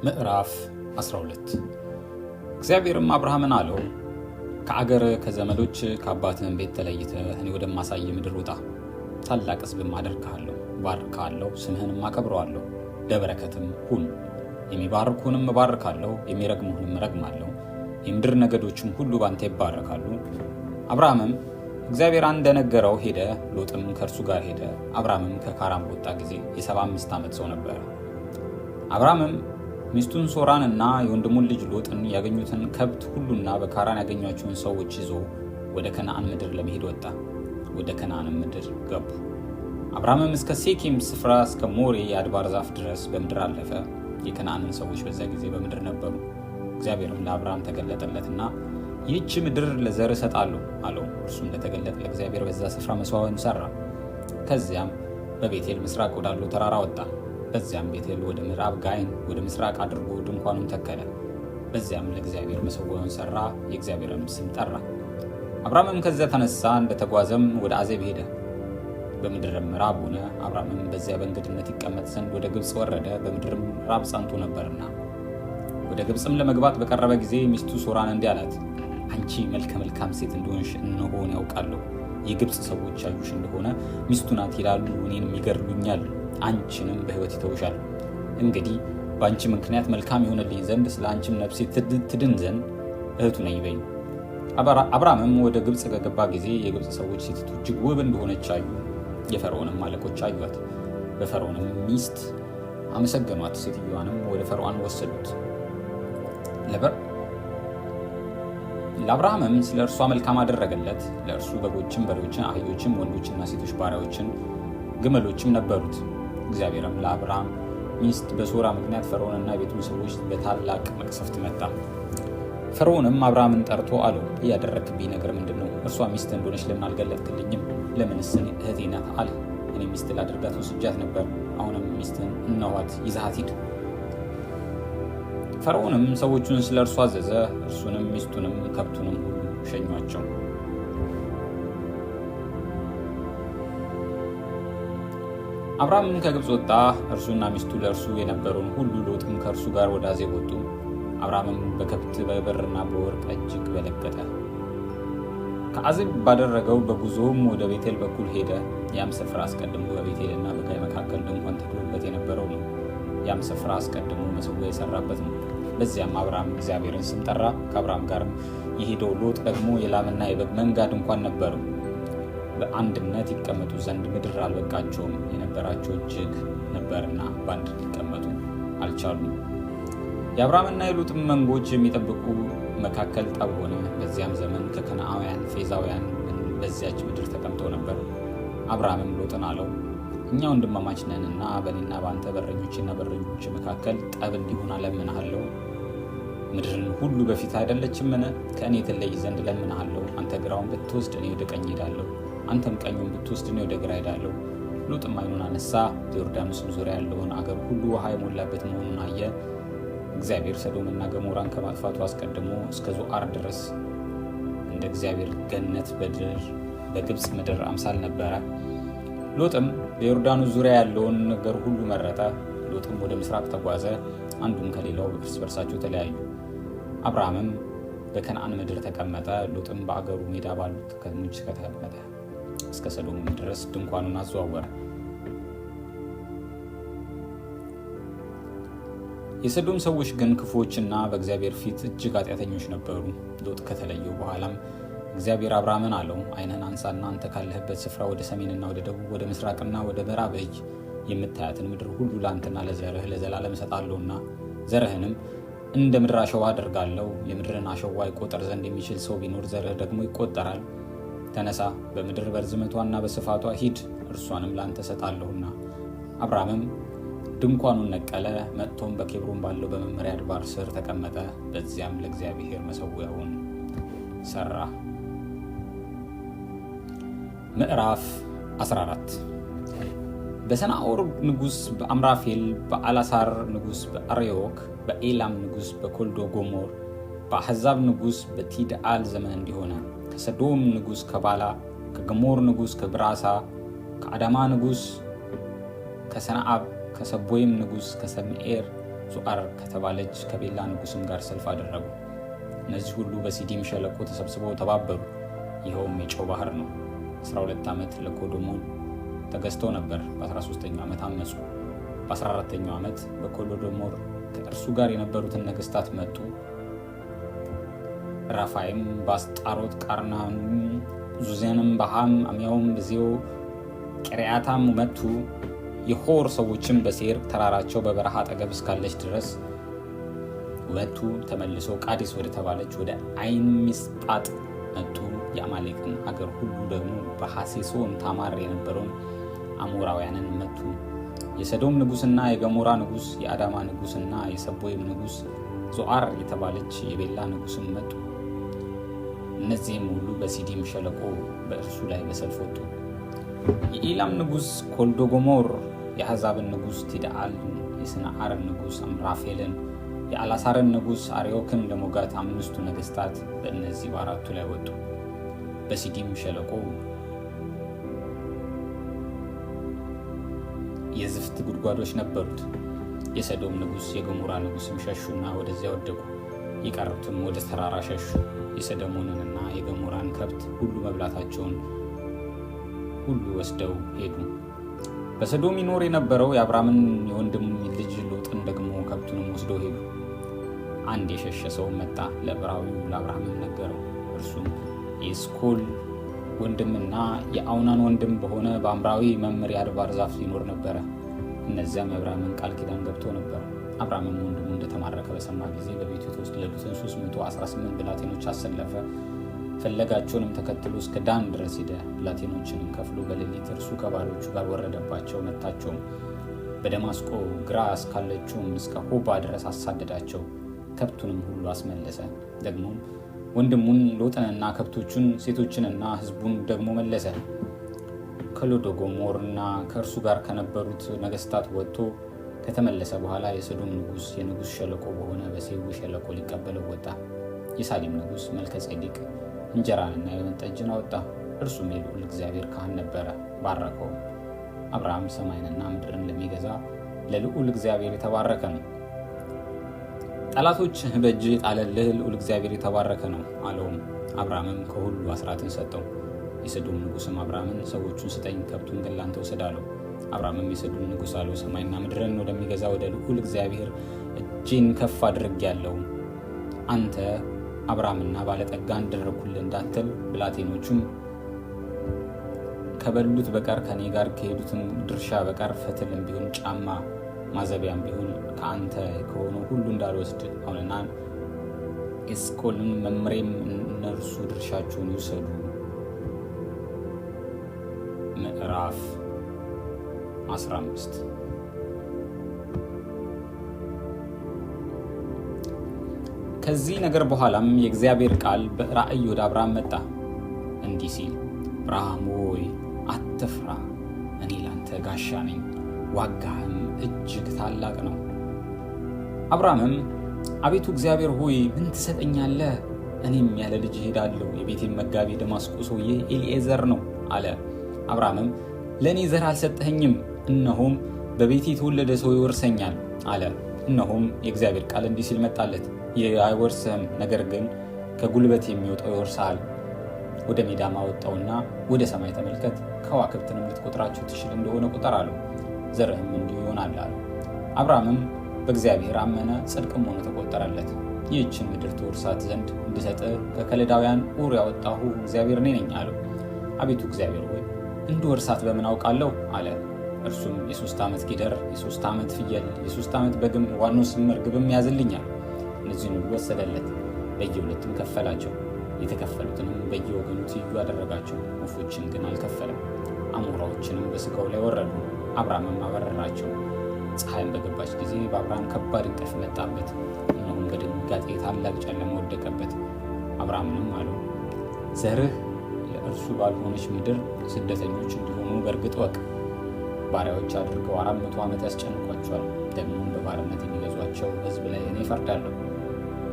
ምዕራፍ 12 እግዚአብሔርም አብርሃምን አለው፣ ከአገር ከዘመዶች ከአባትህም ቤት ተለይተህ እኔ ወደማሳይ ምድር ውጣ። ታላቅ ሕዝብም አደርግሃለሁ፣ ባርካለሁ፣ ስምህንም አከብረዋለሁ፣ ለበረከትም ሁን። የሚባርኩህንም እባርካለሁ፣ የሚረግሙህንም እረግማለሁ። የምድር ነገዶችም ሁሉ ባንተ ይባረካሉ። አብርሃምም እግዚአብሔር እንደነገረው ሄደ። ሎጥም ከእርሱ ጋር ሄደ። አብርሃምም ከካራን በወጣ ጊዜ የ75 ዓመት ሰው ነበረ። አብርሃምም ሚስቱን ሶራንና የወንድሙን ልጅ ሎጥን ያገኙትን ከብት ሁሉና በካራን ያገኟቸውን ሰዎች ይዞ ወደ ከነዓን ምድር ለመሄድ ወጣ። ወደ ከነዓን ምድር ገቡ። አብርሃምም እስከ ሴኬም ስፍራ እስከ ሞሬ የአድባር ዛፍ ድረስ በምድር አለፈ። የከነዓንን ሰዎች በዚያ ጊዜ በምድር ነበሩ። እግዚአብሔርም ለአብርሃም ተገለጠለትና ይህች ምድር ለዘር እሰጣለሁ አለው። እርሱም እንደተገለጠ ለእግዚአብሔር በዛ ስፍራ መስዋዕትን ሰራ። ከዚያም በቤቴል ምስራቅ ወዳለው ተራራ ወጣ። በዚያም ቤቴል ወደ ምዕራብ፣ ጋይን ወደ ምስራቅ አድርጎ ድንኳኑን ተከለ። በዚያም ለእግዚአብሔር መሰዊያውን ሰራ፣ የእግዚአብሔርን ስም ጠራ። አብርሃምም ከዚያ ተነሳ፣ እንደተጓዘም ወደ አዜብ ሄደ። በምድርም ራብ ሆነ። አብርሃምም በዚያ በእንግድነት ይቀመጥ ዘንድ ወደ ግብፅ ወረደ፣ በምድርም ራብ ጸንቶ ነበርና። ወደ ግብፅም ለመግባት በቀረበ ጊዜ ሚስቱ ሶራን እንዲህ አላት፣ አንቺ መልከ መልካም ሴት እንደሆንሽ እነሆን ያውቃለሁ። የግብፅ ሰዎች ያዩሽ እንደሆነ ሚስቱ ናት ይላሉ፣ እኔንም ይገድሉኛል፣ አንቺንም በሕይወት ይተውሻል። እንግዲህ በአንቺ ምክንያት መልካም የሆነልኝ ዘንድ ስለ አንቺም ነፍሴ ትድን ዘንድ እህቱ ነኝ በይኝ። አብርሃምም ወደ ግብፅ ከገባ ጊዜ የግብፅ ሰዎች ሴቲቱ እጅግ ውብ እንደሆነች አዩ። የፈርዖንም አለቆች አዩት፣ በፈርዖንም ሚስት አመሰገኗት። ሴትዮዋንም ወደ ፈርዖን ወሰዱት። ለአብርሃምም ስለ እርሷ መልካም አደረገለት። ለእርሱ በጎችም፣ በሬዎችን፣ አህዮችም፣ ወንዶችና ሴቶች ባሪያዎችን፣ ግመሎችም ነበሩት። እግዚአብሔርም ለአብርሃም ሚስት በሶራ ምክንያት ፈርዖንና የቤቱን ሰዎች በታላቅ መቅሰፍት መታ። ፈርዖንም አብርሃምን ጠርቶ አለው፣ እያደረግክብኝ ነገር ምንድን ነው? እርሷ ሚስት እንደሆነች ለምን አልገለጥክልኝም? ለምንስ እህቴ ናት አልህ? እኔ ሚስት ላድርጋት ወስጃት ነበር። አሁንም ሚስትን እነኋት፣ ይዘሃት ሂድ። ፈርዖንም ሰዎቹን ስለ እርሱ አዘዘ። እርሱንም ሚስቱንም ከብቱንም ሁሉ ሸኟቸው። አብርሃምም ከግብፅ ወጣ፣ እርሱና ሚስቱ፣ ለእርሱ የነበረውን ሁሉ። ሎጥም ከእርሱ ጋር ወደ አዜብ ወጡ። አብርሃምም በከብት በብርና በወርቅ እጅግ በለገጠ። ከአዜብ ባደረገው በጉዞም ወደ ቤቴል በኩል ሄደ። ያም ስፍራ አስቀድሞ በቤቴልና በጋይ መካከል ድንኳን ተክሎበት የነበረው ነው። ያም ስፍራ አስቀድሞ መሰዊያ የሰራበት ነው። በዚያም አብርሃም እግዚአብሔርን ስም ጠራ። ከአብርሃም ጋርም የሄደው ሎጥ ደግሞ የላምና የበግ መንጋ ድንኳን ነበሩ። በአንድነት ይቀመጡ ዘንድ ምድር አልበቃቸውም፣ የነበራቸው እጅግ ነበርና በአንድ ሊቀመጡ አልቻሉም። የአብርሃምና የሎጥም መንጎች የሚጠብቁ መካከል ጠብ ሆነ። በዚያም ዘመን ከከነዓውያን ፌዛውያን በዚያች ምድር ተቀምጠው ነበር። አብርሃምም ሎጥን አለው፣ እኛ ወንድማማች ነንና በእኔና በአንተ በረኞችና በረኞች መካከል ጠብ እንዲሆን እለምንሃለሁ። ምድርን ሁሉ በፊት አይደለችምን? ከእኔ ትለይ ዘንድ እለምንሃለሁ። አንተ ግራውን ብትወስድ እኔ ወደ ቀኝ ሄዳለሁ፣ አንተም ቀኙን ብትወስድ እኔ ወደ ግራ ሄዳለሁ። ሎጥም ዓይኑን አነሳ፣ በዮርዳኖስም ዙሪያ ያለውን አገር ሁሉ ውሃ የሞላበት መሆኑን አየ። እግዚአብሔር ሰዶምና ገሞራን ከማጥፋቱ አስቀድሞ እስከ ዞዓር ድረስ እንደ እግዚአብሔር ገነት በግብፅ ምድር አምሳል ነበረ። ሎጥም በዮርዳኖስ ዙሪያ ያለውን ነገር ሁሉ መረጠ። ሎጥም ወደ ምስራቅ ተጓዘ፣ አንዱም ከሌላው እርስ በርሳቸው ተለያዩ። አብርሃምም በከነዓን ምድር ተቀመጠ። ሎጥም በአገሩ ሜዳ ባሉት ከተሞች ተቀመጠ፣ እስከ ሰዶም ድረስ ድንኳኑን አዘዋወረ። የሰዶም ሰዎች ግን ክፉዎችና በእግዚአብሔር ፊት እጅግ ኃጢአተኞች ነበሩ። ሎጥ ከተለየው በኋላም እግዚአብሔር አብርሃምን አለው፣ ዓይንህን አንሳና አንተ ካለህበት ስፍራ ወደ ሰሜንና ወደ ደቡብ፣ ወደ ምስራቅና ወደ ምዕራብ እይ። የምታያትን ምድር ሁሉ ለአንተና ለዘርህ ለዘላለም እሰጣለሁና ዘርህንም እንደ ምድር አሸዋ አደርጋለሁ። የምድርን አሸዋ ይቆጠር ዘንድ የሚችል ሰው ቢኖር ዘርህ ደግሞ ይቆጠራል። ተነሳ፣ በምድር በርዝመቷና በስፋቷ ሂድ፣ እርሷንም ለአንተ እሰጣለሁና። አብርሃምም ድንኳኑን ነቀለ፣ መጥቶም በኬብሮን ባለው በመመሪያ አድባር ስር ተቀመጠ። በዚያም ለእግዚአብሔር መሰዊያውን ሰራ። ምዕራፍ 14 በሰናዖር ንጉሥ በአምራፌል፣ በአላሳር ንጉሥ በአርዮክ፣ በኤላም ንጉሥ በኮልዶ ጎሞር፣ በአሕዛብ ንጉሥ በቲድአል ዘመን እንዲሆነ ከሰዶም ንጉሥ ከባላ፣ ከገሞር ንጉሥ ከብራሳ፣ ከአዳማ ንጉሥ ከሰናአብ፣ ከሰቦይም ንጉሥ ከሰምኤር፣ ዞአር ከተባለች ከቤላ ንጉስም ጋር ሰልፍ አደረጉ። እነዚህ ሁሉ በሲዲም ሸለቆ ተሰብስበው ተባበሩ። ይኸውም የጨው ባህር ነው። 12 ዓመት ለኮሎዶጎሞር ተገዝተው ነበር። በ13ኛው ዓመት አመፁ። በ14ኛው ዓመት በኮሎዶጎሞር ከእርሱ ጋር የነበሩትን ነገስታት መጡ። ራፋይም፣ በአስጣሮት፣ ቃርናንም፣ ዙዜንም፣ ባሃም፣ አሚያውም፣ ብዜው፣ ቂርያታም መጡ። የሆር ሰዎችም በሴር ተራራቸው በበረሃ አጠገብ እስካለች ድረስ መጡ። ተመልሶ ቃዴስ ወደ ተባለች ወደ አይን ሚስጳጥ መጡ። የአማሌቅን ሀገር ሁሉ ደግሞ በሐሴሶን ታማር የነበረውን አሞራውያንን መቱ። የሰዶም ንጉስና የገሞራ ንጉስ፣ የአዳማ ንጉስና የሰቦይም ንጉስ፣ ዞአር የተባለች የቤላ ንጉስም መጡ። እነዚህም ሁሉ በሲዲም ሸለቆ በእርሱ ላይ በሰልፍ ወጡ። የኢላም ንጉስ ኮሎዶጎሞር የአሕዛብን ንጉስ ቲድዓልን፣ የስናዓርን ንጉስ አምራፌልን፣ የአላሳርን ንጉስ አርዮክን ለሞጋት 5ቱ ነገስታት በእነዚህ በአራቱ ላይ ወጡ። በሲዲም ሸለቆ የዝፍት ጉድጓዶች ነበሩት። የሰዶም ንጉስ የገሞራ ንጉስም ሸሹና ወደዚያ ወደቁ። የቀሩትም ወደ ተራራ ሸሹ። የሰዶምንና የገሞራን ከብት ሁሉ መብላታቸውን ሁሉ ወስደው ሄዱ። በሰዶም ይኖር የነበረው የአብራምን የወንድም ልጅ ሎጥን ደግሞ ከብቱንም ወስደው ሄዱ። አንድ የሸሸ ሰው መጣ፣ ለዕብራዊው ለአብርሃምም ነገረው። እርሱም የኤስኮል ወንድምና የአውናን ወንድም በሆነ በአምራዊ መምህር የአድባር ዛፍ ይኖር ነበረ። እነዚያም የአብርሃምን ቃል ኪዳን ገብተው ነበር። አብርሃምም ወንድሙ እንደተማረከ በሰማ ጊዜ በቤቱ የተወለዱትን 318 ብላቴኖች አሰለፈ። ፍለጋቸውንም ተከትሎ እስከ ዳን ድረስ ሄደ። ብላቴኖችንም ከፍሎ በሌሊት እርሱ ከባሮቹ ጋር ወረደባቸው፣ መታቸውም። በደማስቆ ግራ እስካለችውም እስከ ሆባ ድረስ አሳደዳቸው። ከብቱንም ሁሉ አስመለሰ። ደግሞም ወንድሙን ሎጥንና ከብቶቹን ሴቶችንና ሕዝቡን ደግሞ መለሰ። ኮሎዶጎሞርና ከእርሱ ጋር ከነበሩት ነገስታት ወጥቶ ከተመለሰ በኋላ የሰዶም ንጉስ የንጉስ ሸለቆ በሆነ በሴዊ ሸለቆ ሊቀበለው ወጣ። የሳሊም ንጉስ መልከጼዴቅ እንጀራንና የወይን ጠጅን አወጣ። እርሱም የልዑል እግዚአብሔር ካህን ነበረ፣ ባረከው። አብርሃም ሰማይንና ምድርን ለሚገዛ ለልዑል እግዚአብሔር የተባረከ ነው። ጠላቶችህ በእጅ የጣለልህ ልዑል እግዚአብሔር የተባረከ ነው አለውም። አብርሃምም ከሁሉ አስራትን ሰጠው። የሰዶም ንጉስም አብርሃምን ሰዎቹን ስጠኝ፣ ከብቱን ግን ላንተ ውሰድ አለው። አብርሃምም የሰዶም ንጉስ አለው፣ ሰማይና ምድርን ወደሚገዛ ወደ ልዑል እግዚአብሔር እጄን ከፍ አድርጌአለሁ። አንተ አብርሃምና ባለጠጋ አደረግሁልህ እንዳትል፣ ብላቴኖቹም ከበሉት በቀር ከኔ ጋር ከሄዱትም ድርሻ በቀር ፈትልም ቢሆን ጫማ ማዘቢያም ቢሆን ከአንተ ከሆነው ሁሉ እንዳልወስድ አሁንና ኤስኮልን መምሬም እነርሱ ድርሻቸውን ይውሰዱ። ምዕራፍ 15 ከዚህ ነገር በኋላም የእግዚአብሔር ቃል በራእይ ወደ አብርሃም መጣ እንዲህ ሲል፣ አብርሃም ሆይ አትፍራ፣ እኔ ላንተ ጋሻ ነኝ፣ ዋጋህም እጅግ ታላቅ ነው። አብርሃምም አቤቱ እግዚአብሔር ሆይ ምን ትሰጠኛለህ? እኔም ያለ ልጅ እሄዳለሁ፣ የቤቴን መጋቢ ደማስቆ ሰውዬ ኤሊኤዘር ነው አለ። አብርሃምም ለእኔ ዘር አልሰጠኸኝም፣ እነሆም በቤቴ የተወለደ ሰው ይወርሰኛል አለ። እነሆም የእግዚአብሔር ቃል እንዲህ ሲል መጣለት፣ ይህ አይወርስህም፣ ነገር ግን ከጉልበት የሚወጣው ይወርስሃል። ወደ ሜዳም አወጣውና ወደ ሰማይ ተመልከት፣ ከዋክብትንም ልትቆጥራቸው ትችል እንደሆነ ቁጠር አለው። ዘርህም እንዲሁ ይሆናል አለው። አብርሃምም በእግዚአብሔር አመነ፣ ጽድቅም ሆኖ ተቆጠረለት። ይህችን ምድር ትወርሳት ዘንድ እንድሰጥህ ከከለዳውያን ኡር ያወጣሁ እግዚአብሔር እኔ ነኝ አለው። አቤቱ እግዚአብሔር ሆይ እንድወርሳት በምን አውቃለሁ አለ። እርሱም የ3 ዓመት ጊደር፣ የ3 ዓመት ፍየል፣ የ3 ዓመት በግም፣ ዋኖስም ርግብም ያዝልኛል። እነዚህን ሁሉ ወሰደለት፣ በየሁለትም ከፈላቸው። የተከፈሉትንም በየወገኑ ትይዩ አደረጋቸው። ወፎችን ግን አልከፈለም። አሞራዎችንም በስጋው ላይ ወረዱ። አብርሃምም አበረራቸው። ፀሐይም በገባች ጊዜ በአብርሃም ከባድ እንቅልፍ መጣበት። እነሆም በድንጋጤ ታላቅ ጨለማ ወደቀበት። አብርሃምንም አለው፣ ዘርህ ለእርሱ ባልሆነች ምድር ስደተኞች እንዲሆኑ በእርግጥ ወቅ። ባሪያዎች አድርገው 400 ዓመት ያስጨንቋቸዋል። ደግሞም በባርነት የሚገዟቸው ሕዝብ ላይ እኔ እፈርዳለሁ።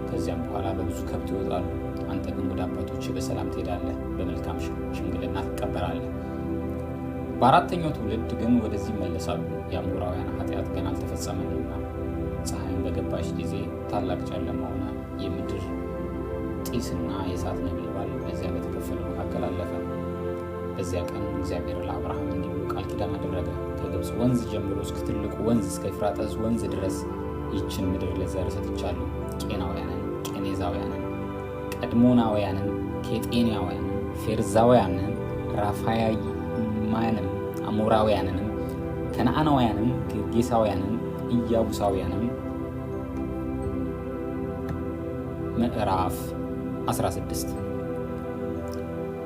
ከዚያም በኋላ በብዙ ከብት ይወጣሉ። አንተ ግን ወደ አባቶች በሰላም ትሄዳለህ፣ በመልካም ሽምግልና ትቀበላለህ። በአራተኛው ትውልድ ግን ወደዚህ ይመለሳሉ፣ የአሞራውያን ኃጢአት ገና አልተፈጸመምና። ፀሐይን በገባች ጊዜ ታላቅ ጨለማ ሆነ። የምድር ጢስና የእሳት ነበልባል በዚያ በተከፈለው መካከል አለፈ። በዚያ ቀን እግዚአብሔር ለአብርሃም እንዲህ ብሎ ቃል ኪዳን አደረገ። ከግብፅ ወንዝ ጀምሮ እስከ ትልቁ ወንዝ እስከ ኤፍራጥስ ወንዝ ድረስ ይህችን ምድር ለዘር ሰጥቻለሁ። ቄናውያንን፣ ቄኔዛውያንን፣ ቀድሞናውያንን፣ ኬጤናውያንን፣ ፌርዛውያንን፣ ራፋያማያንን፣ አሞራውያንንም፣ ከነዓናውያንን፣ ጌርጌሳውያንን፣ ኢያቡሳውያንን። ምዕራፍ 16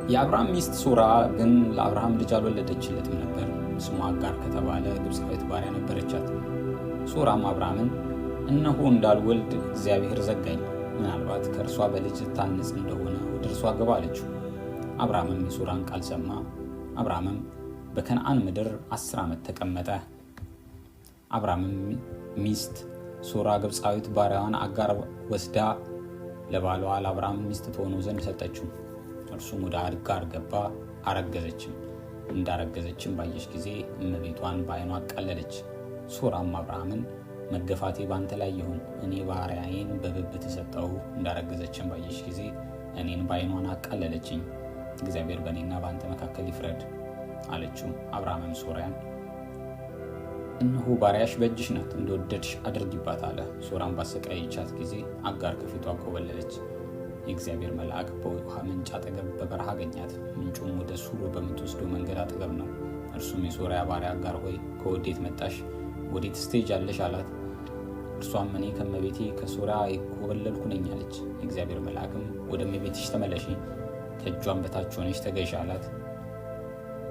የአብርሃም ሚስት ሶራ ግን ለአብርሃም ልጅ አልወለደችለትም ነበር። ስሟ አጋር ከተባለ ግብፃዊት ባሪያ ነበረቻት። ሶራም አብርሃምን እነሆ እንዳልወልድ እግዚአብሔር ዘጋኝ፣ ምናልባት ከእርሷ በልጅ ታንጽ እንደሆነ ወደ እርሷ ግባ አለችው። አብርሃምም የሶራን ቃል ሰማ። አብርሃምም በከነዓን ምድር 10 ዓመት ተቀመጠ። አብርሃምም ሚስት ሶራ ግብፃዊት ባሪያዋን አጋር ወስዳ ለባሏ ለአብርሃም ሚስት ትሆነው ዘንድ ሰጠችው። እርሱም ወደ አጋር ገባ፣ አረገዘችም። እንዳረገዘችም ባየች ጊዜ እመቤቷን በዓይኗ አቃለለች። ሶራም አብርሃምን መገፋቴ ባንተ ላይ ይሁን፣ እኔ ባሪያዬን በብብት ሰጠሁ። እንዳረገዘችም ባየች ጊዜ እኔን በዓይኗን አቃለለችኝ። እግዚአብሔር በእኔና በአንተ መካከል ይፍረድ አለችው። አብርሃምም ሶራያን እነሆ ባሪያሽ በእጅሽ ናት፣ እንደወደድሽ አድርጊባት አለ። ሶራም ባሰቃየቻት ጊዜ አጋር ከፊቷ ኮበለለች። የእግዚአብሔር መልአክ በውሃ ምንጭ አጠገብ በበረሃ አገኛት። ምንጩም ወደ ሱር በምትወስደው መንገድ አጠገብ ነው። እርሱም የሶርያ ባሪያ አጋር ሆይ ከወዴት መጣሽ? ወዴትስ ትሄጃለሽ? አላት። እርሷም እኔ ከእመቤቴ ከሶርያ የኮበለልኩ ነኝ አለች። የእግዚአብሔር መልአክም ወደ እመቤትሽ ተመለሺ፣ ከእጇም በታች ሆነሽ ተገዢ አላት።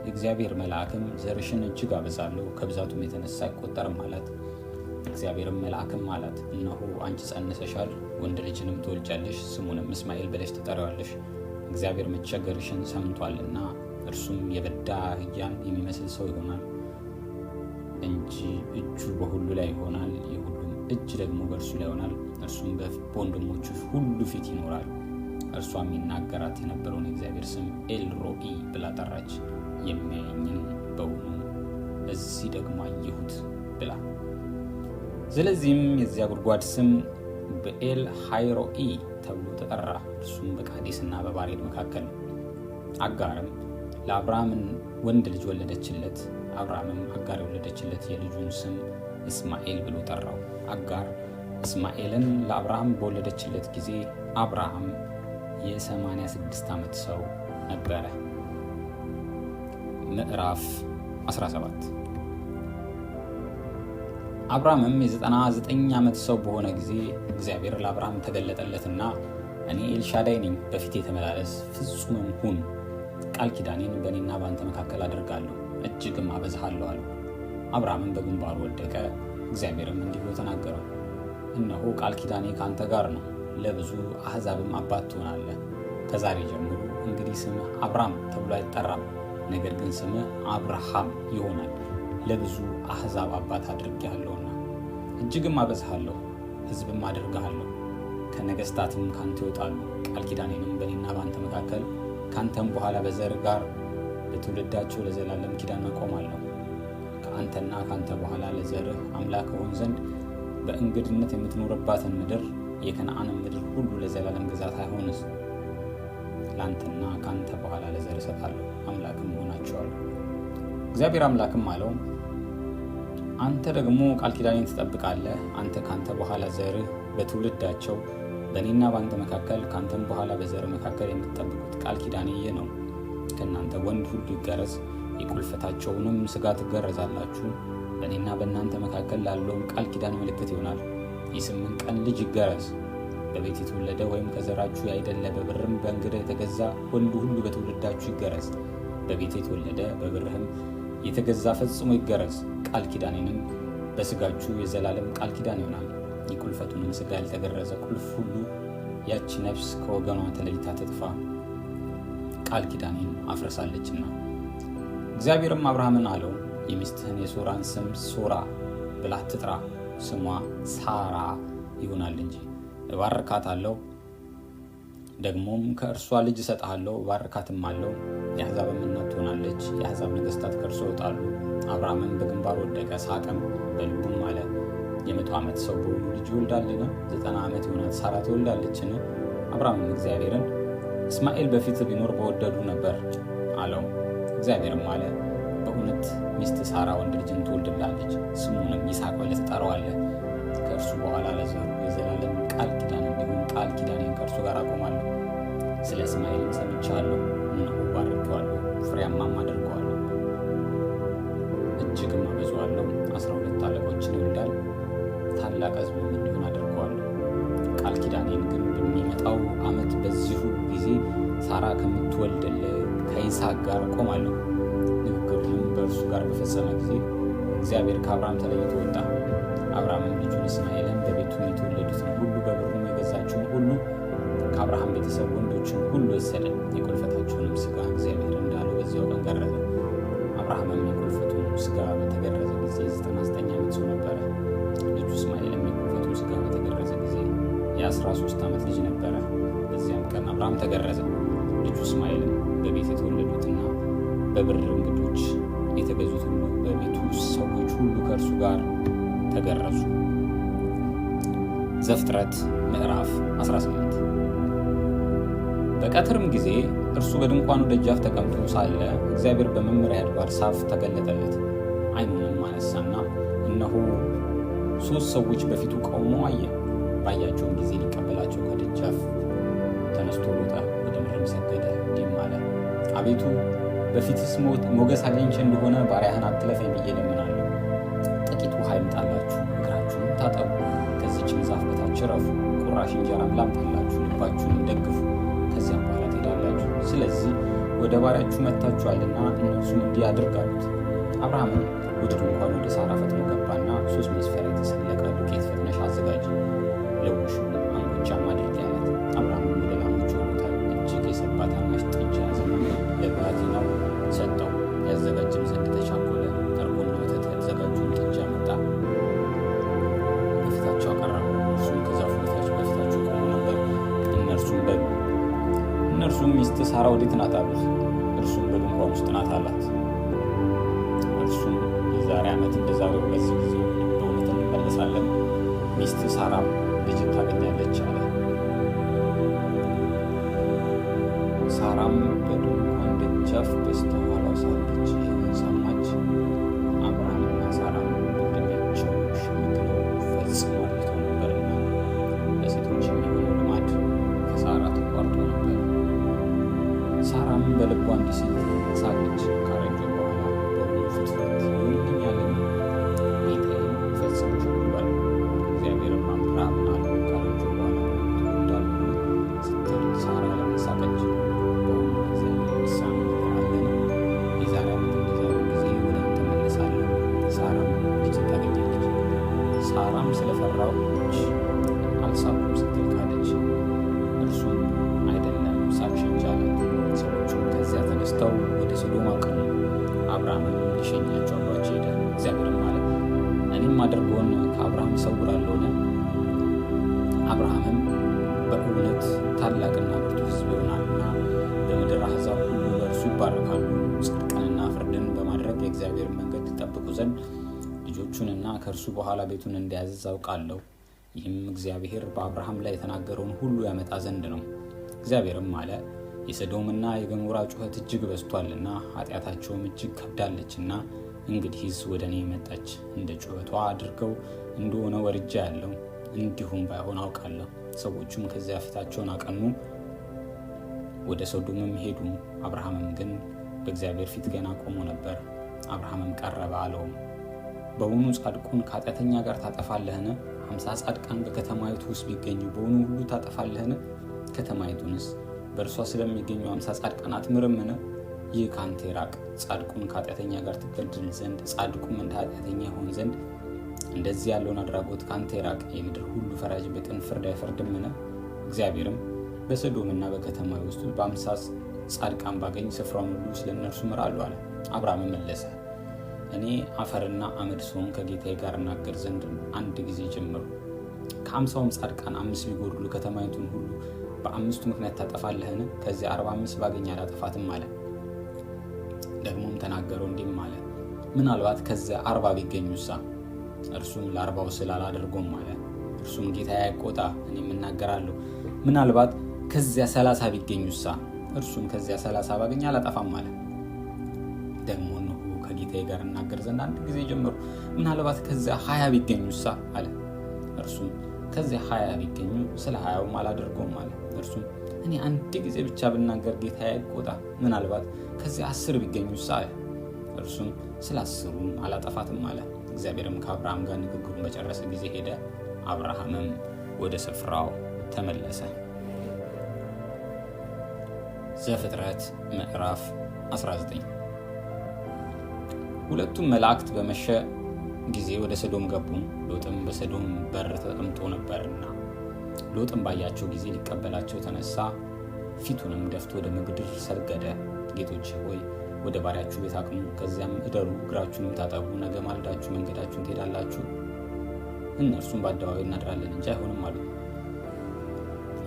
የእግዚአብሔር መልአክም ዘርሽን እጅግ አበዛለሁ፣ ከብዛቱም የተነሳ አይቆጠርም አላት። እግዚአብሔርም መልአክም አላት፣ እነሆ አንቺ ጸንሰሻል፣ ወንድ ልጅንም ትወልጃለሽ፣ ስሙንም እስማኤል ብለሽ ትጠሪዋለሽ። እግዚአብሔር መቸገርሽን ሰምቷልና እርሱም የበዳ አህያን የሚመስል ሰው ይሆናል እንጂ እጁ በሁሉ ላይ ይሆናል፣ የሁሉም እጅ ደግሞ በእርሱ ላይ ይሆናል። እርሱም በወንድሞቹ ሁሉ ፊት ይኖራል። እርሷም ይናገራት የነበረውን የእግዚአብሔር ስም ኤልሮኢ ብላ ጠራች። የሚያየኝን በውኑ እዚህ ደግሞ አየሁት ብላ። ስለዚህም የዚያ ጉድጓድ ስም በኤል ሃይሮኢ ተብሎ ተጠራ። እርሱም በቃዴስና በባሬድ መካከል ነው። አጋርም ለአብርሃምን ወንድ ልጅ ወለደችለት። አብርሃምም አጋር የወለደችለት የልጁን ስም እስማኤል ብሎ ጠራው። አጋር እስማኤልን ለአብርሃም በወለደችለት ጊዜ አብርሃም የ86 ዓመት ሰው ነበረ። ምዕራፍ 17 አብርሃምም የ99 ዓመት ሰው በሆነ ጊዜ እግዚአብሔር ለአብርሃም ተገለጠለትና እኔ ኤልሻዳይ ነኝ፣ በፊቴ ተመላለስ፣ ፍጹምም ሁን፣ ቃል ኪዳኔን በእኔና በአንተ መካከል አድርጋለሁ፣ እጅግም አበዛሃለሁ አለው። አብርሃምም በግንባሩ ወደቀ። እግዚአብሔርም እንዲህ ብሎ ተናገረው፣ እነሆ ቃል ኪዳኔ ከአንተ ጋር ነው፣ ለብዙ አሕዛብም አባት ትሆናለህ። ከዛሬ ጀምሮ እንግዲህ ስምህ አብርሃም ተብሎ አይጠራም፣ ነገር ግን ስምህ አብርሃም ይሆናል፣ ለብዙ አሕዛብ አባት አድርጌሃለሁና። እጅግም አበዛሃለሁ፣ ሕዝብም አድርግሃለሁ፣ ከነገሥታትም ካንተ ይወጣሉ። ቃል ኪዳኔንም በእኔና በአንተ መካከል ካንተም በኋላ በዘር ጋር በትውልዳቸው ለዘላለም ኪዳን አቆማለሁ። ከአንተና ካንተ በኋላ ለዘርህ አምላክ እሆን ዘንድ በእንግድነት የምትኖርባትን ምድር የከነዓንን ምድር ሁሉ ለዘላለም ግዛት አይሆንስ። ለአንተና ካንተ በኋላ ለዘር እሰጣለሁ፣ አምላክም እሆናቸዋለሁ። እግዚአብሔር አምላክም አለው፣ አንተ ደግሞ ቃል ኪዳኔን ትጠብቃለህ። አንተ ካንተ በኋላ ዘርህ በትውልዳቸው በእኔና በአንተ መካከል ካንተም በኋላ በዘር መካከል የምትጠብቁት ቃል ኪዳኔ ይህ ነው። ከእናንተ ወንድ ሁሉ ይገረዝ፣ የቁልፈታቸውንም ሥጋ ትገረዛላችሁ። በእኔና በእናንተ መካከል ላለውም ቃል ኪዳን ምልክት ይሆናል። የ8 ቀን ልጅ ይገረዝ። በቤት የተወለደ ወይም ከዘራችሁ ያይደለ በብርም በእንግዳ የተገዛ ወንድ ሁሉ በትውልዳችሁ ይገረዝ። በቤት የተወለደ በብርህም የተገዛ ፈጽሞ ይገረዝ። ቃል ኪዳኔንም በሥጋችሁ የዘላለም ቃል ኪዳን ይሆናል። የቁልፈቱንም ሥጋ ያልተገረዘ ቁልፍ ሁሉ ያች ነፍስ ከወገኗ ተለይታ ትጥፋ፣ ቃል ኪዳኔን አፍርሳለችና። እግዚአብሔርም አብርሃምን አለው፣ የሚስትህን የሶራን ስም ሶራ ብላ ትጥራ፣ ስሟ ሳራ ይሆናል እንጂ። እባርካታለሁ፣ ደግሞም ከእርሷ ልጅ እሰጥሃለሁ፣ እባርካትም አለው። የአሕዛብም እናት ትሆናለች፣ የአሕዛብ ነገሥታት ከእርሷ ይወጣሉ። አብርሃምም በግንባር ወደቀ፣ ሳቀም፣ በልቡም አለ፣ የ100 ዓመት ሰው በሆኑ ልጅ ይወልዳልን? 90 ዓመት የሆናት ሳራ ትወልዳለችን? አብርሃምም እግዚአብሔርን እስማኤል በፊት ቢኖር በወደዱ ነበር አለው። እግዚአብሔርም አለ በእውነት ሚስት ሳራ ወንድ ልጅን ትወልድልሃለች፣ ስሙንም ይስሐቅ ብለህ ትጠራዋለህ። ከእርሱ በኋላ ለዘሩ የዘላለም ቃል ኪዳን እንዲሆን ቃል ኪዳኔን ከእርሱ ጋር አቆማለሁ። ስለ እስማኤልም ሰምቻለሁ፣ እነሆ ባርኬዋለሁ፣ ፍሬያማም አድርገዋለሁ፣ እጅግም አበዛዋለሁ። 12 አለቆችን ይወልዳል፣ ታላቅ ሕዝብም እንዲሆን አድርገዋለሁ። ቃል ኪዳኔን ግን በሚመጣው ዓመት በዚሁ ጊዜ ሳራ ከምትወልድልህ ከይስሐቅ ጋር አቆማለሁ። ንግግሩንም በእርሱ ጋር በፈጸመ ጊዜ እግዚአብሔር ከአብርሃም ተለይቶ ወጣ። አብርሃምም ልጁን እስማኤልን በቤቱም የተወለዱትን ሁሉ በብሩም የገዛቸውን ሁሉ ከአብርሃም ቤተሰብ ወንዶችን ሁሉ ወሰደ። የቁልፈታቸውንም ሥጋ እግዚአብሔር እንዳለው በዚያው ቀን ገረዘ። አብርሃምም የቁልፈቱን ሥጋ በተገረዘ ጊዜ 99 ዓመት ሰው ነበረ። ልጁ እስማኤልም የቁልፈቱን ሥጋ በተገረዘ ጊዜ የ13 ዓመት ልጅ ነበረ። በዚያም ቀን አብርሃም ተገረዘ። ልጁ እስማኤልም በቤት የተወለዱትና በብር እንግዶች የተገዙት ሁሉ በቤቱ ሰዎች ሁሉ ከእርሱ ጋር ተገረዙ። ዘፍጥረት ምዕራፍ 18። በቀትርም ጊዜ እርሱ በድንኳኑ ደጃፍ ተቀምጦ ሳለ እግዚአብሔር በመምሪያ አድባር ዛፍ ተገለጠለት። ዓይኑንም አነሳና እነሆ 3 ሰዎች በፊቱ ቆመው አየ። ባያቸውም ጊዜ ሊቀበላቸው ከደጃፍ ተነስቶ ሮጠ፣ ወደ ምድርም ሰገደ፣ እንዲህም አለ አቤቱ በፊትስ ሞገስ አግኝቼ እንደሆነ ባሪያህን አትለፈኝ ብዬ እለምናለሁ። ጥቂት ውሃ ይምጣላችሁ፣ እግራችሁንም ታጠቡ፣ ከዚችም ዛፍ በታች እረፉ፣ ቁራሽ እንጀራም ላምጣላችሁ፣ ልባችሁንም ደግፉ፣ ከዚያም በኋላ ትሄዳላችሁ። ስለዚህ ወደ ባሪያችሁ መጥታችኋልና እነርሱም እንዲህ አድርጋሉት። አብርሃምም ወደ ድንኳን ወደ ሳራ ፈጥኖ ገባና 3 መስፈሪያ የተሰለቀ ዱቄት ፈጥነሽ አዘጋጅ፣ ለውሹም አንጎቻም አድርጊ አላት። አብርሃምም ወደ ላሞቹ ወሮታል፣ እጅግ የሰባ ታናሽ ጥጃ ያዘና ለብላቴናው ሰጠው። ያዘጋጅም ዘንድ ተቻኮለ። እርጎና ወተት ያዘጋጁን ጥጃ መጣ፣ በፊታቸው አቀረበ። እርሱም ከዛፉ በታች በፊታቸው ቆሞ ነበር። እነርሱም በሉ። እነርሱም ሚስት ሳራ ወዴት ናት አሉት። እርሱም በድንኳን ውስጥ ናት አላት። እርሱም የዛሬ ዓመት እንደ ዛሬው በዚህ ጊዜ በእውነት እንመለሳለን፣ ሚስት ሳራም ልጅ ታገኛለች አለ። ሳራም በድንኳን ደጃፍ በስተኋላው ሳለች ይህን ሰማች። አብርሃምና ሳራም በዕድሜያቸው ሸምግለው ፈጽመው አርጅተው ነበርና ለሴቶች የሚሆነው ልማድ ከሳራ ተቋርጦ ነበር። ሳራም በልቧ እንዲህ ሲል ሳቀች፣ ካረጁ በኋላ በሁሉ ፍጥረት ይሆንልኛልን? ጌታዬ ፈጽሞ ሸምግሏል። እግዚአብሔርም አብርሃምን አለው ካረጁ በኋላ ትወልዳለህ ስትል ሳራ ለምን ሳቀች? ሳራም ስለፈራች አልሳኩም ስትል ካደች። እርሱም አይደለም ሳቅሽ እንጂ አላት። ሰዎቹም ከዚያ ተነስተው ወደ ሶዶም አቀኑ። አብርሃምም ሊሸኛቸው አብሯቸው ሄደ። እግዚአብሔርም አለ እኔም አድርጎን ከአብርሃም እሰውራለሁን? አብርሃምም በእውነት ታላቅና ብርቱ ሕዝብ ይሆናልና በምድር አሕዛብ ሁሉ በእርሱ ይባረካሉ። ጽድቅንና ፍርድን በማድረግ የእግዚአብሔር መንገድ ትጠብቁ ዘንድ ልጆቹንና ከእርሱ በኋላ ቤቱን እንዲያዝዝ አውቃለሁ። ይህም እግዚአብሔር በአብርሃም ላይ የተናገረውን ሁሉ ያመጣ ዘንድ ነው። እግዚአብሔርም አለ የሰዶምና የገሞራ ጩኸት እጅግ በዝቷልና ኃጢአታቸውም እጅግ ከብዳለችና እንግዲህስ ወደ እኔ መጣች። እንደ ጩኸቷ አድርገው እንደሆነ ወርጃ ያለው እንዲሁም ባይሆን አውቃለሁ። ሰዎቹም ከዚያ ፊታቸውን አቀኑ፣ ወደ ሶዶምም ሄዱ። አብርሃምም ግን በእግዚአብሔር ፊት ገና ቆሞ ነበር። አብርሃምም ቀረበ አለውም በውኑ ጻድቁን ከኃጢአተኛ ጋር ታጠፋለህን? 50 ጻድቃን በከተማይቱ ውስጥ ቢገኙ በውኑ ሁሉ ታጠፋለህን? ከተማይቱንስ በእርሷ ስለሚገኙ 50 ጻድቃን አትምርምን? ይህ ከአንተ ይራቅ። ጻድቁን ከኃጢአተኛ ጋር ትገድል ዘንድ ጻድቁም እንደ ኃጢአተኛ ይሆን ዘንድ እንደዚህ ያለውን አድራጎት ከአንተ ይራቅ። የምድር ሁሉ ፈራጅ በቅን ፍርድ አይፈርድምን? እግዚአብሔርም በሰዶምና በከተማ ውስጥ በ50 ጻድቃን ባገኝ ስፍራውን ሁሉ ስለ እነርሱ ምራለሁ አለ። አብርሃም መለሰ እኔ አፈርና አመድ ስሆን ከጌታዬ ጋር እናገር ዘንድ አንድ ጊዜ ጀምሩ። ከ50 ጻድቃን 5 ቢጎድሉ ከተማይቱን ሁሉ በ5ቱ ምክንያት ታጠፋለህን? ከዚያ 45 ባገኝ አላጠፋትም አለ። ደግሞም ተናገረው እንዲህም አለ ምናልባት ከዚያ 40 ቢገኙሳ? እርሱም ለ40 ስል አላደርገውም አለ። እርሱም ጌታዬ አይቆጣ፣ እኔም እናገራለሁ፣ ምናልባት ከዚያ 30 ቢገኙሳ? እርሱም ከዚያ 30 ባገኝ አላጠፋም አለ። ደግሞ እነሆ ከጌታዬ ጋር እናገር ዘንድ አንድ ጊዜ ጀመሩ፣ ምናልባት ከዚያ 20 ቢገኙሳ አለ። እርሱም ከዚያ 20 ቢገኙ ስለ 20ውም አላደርገውም አለ። እርሱም እኔ አንድ ጊዜ ብቻ ብናገር ጌታዬ አይቆጣ፣ ምናልባት ከዚያ 10 ቢገኙሳ አለ። እርሱም ስለ 10ም አላጠፋትም አለ። እግዚአብሔርም ከአብርሃም ጋር ንግግሩን በጨረሰ ጊዜ ሄደ። አብርሃምም ወደ ስፍራው ተመለሰ። ዘፍጥረት ምዕራፍ 19። ሁለቱም መላእክት በመሸ ጊዜ ወደ ሰዶም ገቡ። ሎጥም በሰዶም በር ተቀምጦ ነበርና፣ ሎጥም ባያቸው ጊዜ ሊቀበላቸው ተነሳ፣ ፊቱንም ደፍቶ ወደ ምድር ሰገደ። ጌቶች ሆይ ወደ ባሪያችሁ ቤት አቅኑ፣ ከዚያም እደሩ፣ እግራችሁንም ታጠቡ፣ ነገ ማልዳችሁ መንገዳችሁን ትሄዳላችሁ። እነርሱም በአደባባይ እናድራለን እንጂ አይሆንም አሉ።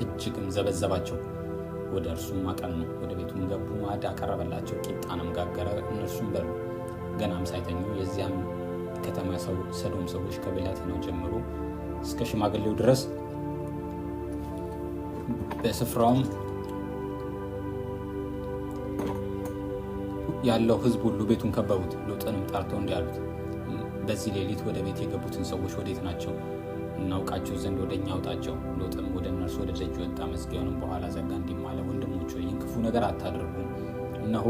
እጅግም ዘበዘባቸው። ወደ እርሱም አቀኑ። ወደ ቤቱም ገቡ፣ ማዕድ አቀረበላቸው፣ ቂጣንም ጋገረ፣ እነርሱም በሉ። ገናም ሳይተኙ የዚያም ከተማ ሰዶም ሰዎች ከብላቴናው ጀምሮ እስከ ሽማግሌው ድረስ በስፍራውም ያለው ሕዝብ ሁሉ ቤቱን ከበቡት። ሎጥንም ጠርተው እንዲህ አሉት፣ በዚህ ሌሊት ወደ ቤት የገቡትን ሰዎች ወዴት ናቸው? እናውቃቸው ዘንድ ወደ እኛ አውጣቸው። ሎጥም ወደ እነርሱ ወደ ደጅ ወጣ፣ መዝጊያውንም በኋላ ዘጋ፣ እንዲህም አለ፣ ወንድሞች ሆይ ይህን ክፉ ነገር አታድርጉ። እነሆ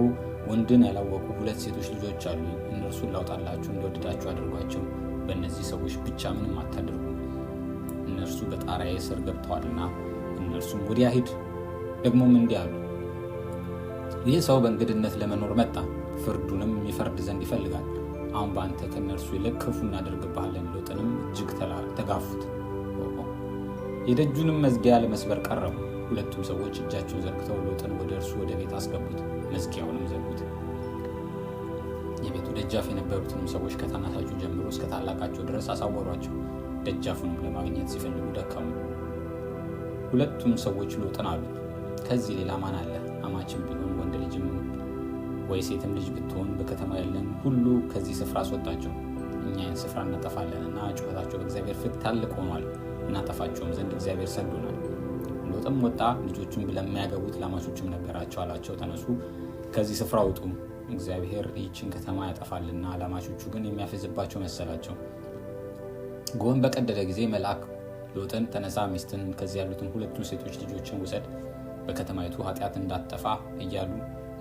ወንድን ያላወቁ 2 ሴቶች ልጆች አሉ። እነርሱን ላውጣላችሁ፣ እንደወደዳችሁ አድርጓቸው። በእነዚህ ሰዎች ብቻ ምንም አታድርጉ፣ እነርሱ በጣሪያዬ ስር ገብተዋልና። እነርሱም ወዲያ ሂድ። ደግሞም እንዲህ አሉ፣ ይህ ሰው በእንግድነት ለመኖር መጣ፣ ፍርዱንም ይፈርድ ዘንድ ይፈልጋል። አሁን በአንተ ከእነርሱ ይልቅ ክፉ እናደርግብሃለን። ሎጥንም እጅግ ተጋፉት። የደጁንም መዝጊያ ለመስበር ቀረቡ። ሁለቱም ሰዎች እጃቸውን ዘርግተው ሎጥን ወደ እርሱ ወደ ቤት አስገቡት፣ መዝጊያውንም ዘጉት። የቤቱ ደጃፍ የነበሩትንም ሰዎች ከታናሻቸው ጀምሮ እስከ ታላቃቸው ድረስ አሳወሯቸው። ደጃፉንም ለማግኘት ሲፈልጉ ደከሙ። ሁለቱም ሰዎች ሎጥን አሉት፣ ከዚህ ሌላ ማን አለ? አማችም ቢሆን ወንድ ልጅም ወይ ሴትም ልጅ ብትሆን በከተማ ያለን ሁሉ ከዚህ ስፍራ አስወጣቸው። እኛ ይህን ስፍራ እናጠፋለንና ጩኸታቸው በእግዚአብሔር ፊት ታላቅ ሆኗል፣ እናጠፋቸውም ዘንድ እግዚአብሔር ሰዶናል። ሎጥም ወጣ፣ ልጆቹን ለሚያገቡት ለአማቾችም ነገራቸው፣ አላቸው፣ ተነሱ፣ ከዚህ ስፍራ ውጡ፣ እግዚአብሔር ይህችን ከተማ ያጠፋልና። ለአማቾቹ ግን የሚያፈዝባቸው መሰላቸው። ጎህም በቀደደ ጊዜ መልአክ ሎጥን፣ ተነሳ፣ ሚስትን፣ ከዚህ ያሉትን 2 ሴቶች ልጆችን ውሰድ፣ በከተማይቱ ኃጢአት እንዳትጠፋ እያሉ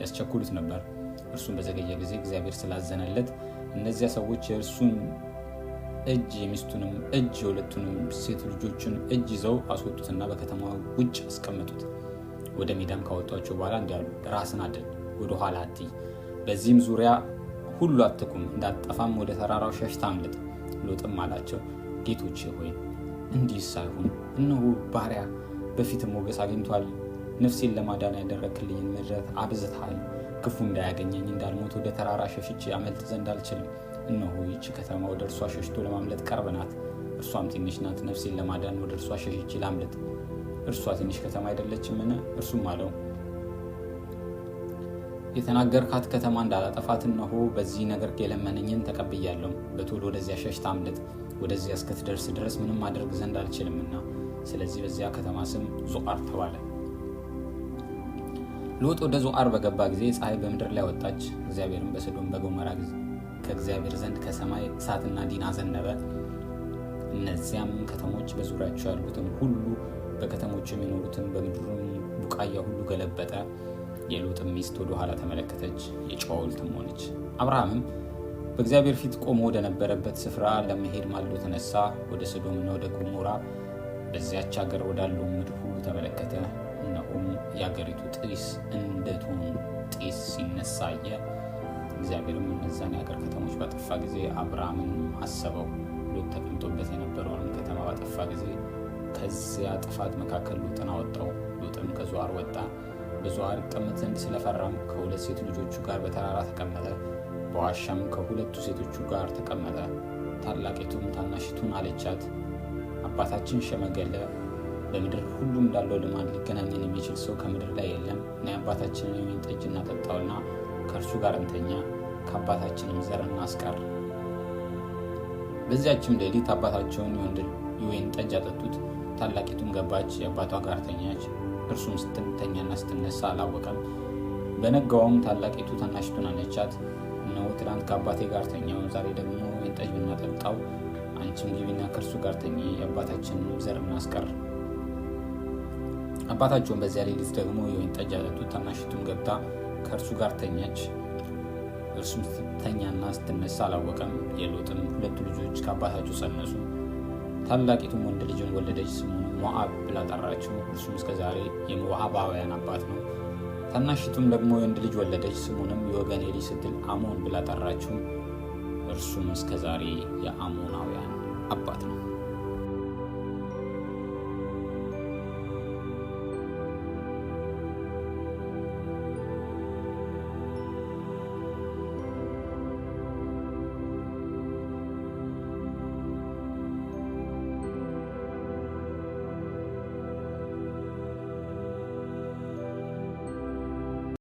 ያስቸኩሉት ነበር። እርሱም በዘገየ ጊዜ እግዚአብሔር ስላዘነለት እነዚያ ሰዎች የእርሱን እጅ የሚስቱንም እጅ የሁለቱንም ሴት ልጆችን እጅ ይዘው አስወጡትና በከተማ ውጭ አስቀመጡት። ወደ ሜዳም ካወጧቸው በኋላ እንዲህ አሉ፣ ራስን አድን፣ ወደ ኋላ አትይ፣ በዚህም ዙሪያ ሁሉ አትቁም፣ እንዳትጠፋም ወደ ተራራው ሸሽተህ አምልጥ። ሎጥም አላቸው፣ ጌቶቼ ሆይ እንዲህ ሳይሆን እነሆ ባሪያ በፊት ሞገስ አግኝቷል። ነፍሴን ለማዳን ያደረክልኝን ምሕረት አብዝተሃል። ክፉ እንዳያገኘኝ እንዳልሞት ወደ ተራራ ሸሽቼ አመልጥ ዘንድ አልችልም። እነሆ ይህች ከተማ ወደ እርሷ ሸሽቶ ለማምለጥ ቅርብ ናት፣ እርሷም ትንሽ ናት። ነፍሴን ለማዳን ወደ እርሷ ሸሽቼ ላምልጥ፣ እርሷ ትንሽ ከተማ አይደለችምን? እርሱም አለው፣ የተናገርካት ከተማ እንዳላጠፋት እነሆ በዚህ ነገር የለመነኝን ተቀብያለሁ። በቶሎ ወደዚያ ሸሽታ አምልጥ፣ ወደዚያ እስክትደርስ ድረስ ምንም አደርግ ዘንድ አልችልምና። ስለዚህ በዚያ ከተማ ስም ዞዓር ተባለ። ሎጥ ወደ ዞዓር በገባ ጊዜ ፀሐይ በምድር ላይ ወጣች። እግዚአብሔርም በሰዶም በገሞራ ጊዜ ከእግዚአብሔር ዘንድ ከሰማይ እሳትና ዲን አዘነበ። እነዚያም ከተሞች በዙሪያቸው ያሉትን ሁሉ፣ በከተሞች የሚኖሩትን በምድሩም ቡቃያ ሁሉ ገለበጠ። የሎጥም ሚስት ወደ ኋላ ተመለከተች፣ የጨው ሐውልትም ሆነች። አብርሃምም በእግዚአብሔር ፊት ቆሞ ወደ ነበረበት ስፍራ ለመሄድ ማልዶ ተነሳ። ወደ ሰዶምና ወደ ገሞራ በዚያች ሀገር ወዳለው ምድር ሁሉ ተመለከተ። እነሆም የአገሪቱ ጢስ እንደ ቶን ጢስ ሲነሳ አየ። እግዚአብሔርም እነዛን የአገር ከተሞች ባጠፋ ጊዜ አብርሃምን አሰበው። ሎጥ ተቀምጦበት የነበረውን ከተማ ባጠፋ ጊዜ ከዚያ ጥፋት መካከል ሎጥን አወጣው። ሎጥም ከዞዓር ወጣ። በዞዓር ይቀመጥ ዘንድ ስለፈራም ከ2 ሴት ልጆቹ ጋር በተራራ ተቀመጠ። በዋሻም ከ2 ሴቶቹ ጋር ተቀመጠ። ታላቂቱም ታናሽቱን አለቻት፣ አባታችን ሸመገለ፣ በምድር ሁሉ እንዳለው ልማድ ሊገናኘን የሚችል ሰው ከምድር ላይ የለም። እና አባታችንን የወይን ጠጅ እናጠጣውና ከእርሱ ጋር እንተኛ፣ ከአባታችንም ዘር እናስቀር። በዚያችም ሌሊት አባታቸውን የወይን ጠጅ አጠጡት። ታላቂቱም ገባች፣ የአባቷ ጋር ተኛች። እርሱም ስትተኛና ስትነሳ አላወቀም። በነጋውም ታላቂቱ ታናሽቱን አነቻት፣ እነሆ ትናንት ከአባቴ ጋር ተኛው፣ ዛሬ ደግሞ ወይን ጠጅ ብናጠጣው፣ አንቺም ግቢና ከእርሱ ጋር ተኚ፣ የአባታችንን ዘር እናስቀር። አባታቸውን በዚያ ሌሊት ደግሞ የወይን ጠጅ አጠጡት። ታናሽቱም ገብታ ከእርሱ ጋር ተኛች። እርሱም ስትተኛና ስትነሳ አላወቀም። የሎጥም 2 ልጆች ከአባታቸው ጸነሱ። ታላቂቱም ወንድ ልጅን ወለደች፣ ስሙን ሞዓብ ብላ ጠራችው። እርሱም እስከዛሬ የሞዓባውያን አባት ነው። ታናሽቱም ደግሞ ወንድ ልጅ ወለደች፣ ስሙንም የወገኔ ልጅ ስትል አሞን ብላ ጠራችው። እርሱም እስከዛሬ የአሞናውያን አባት ነው።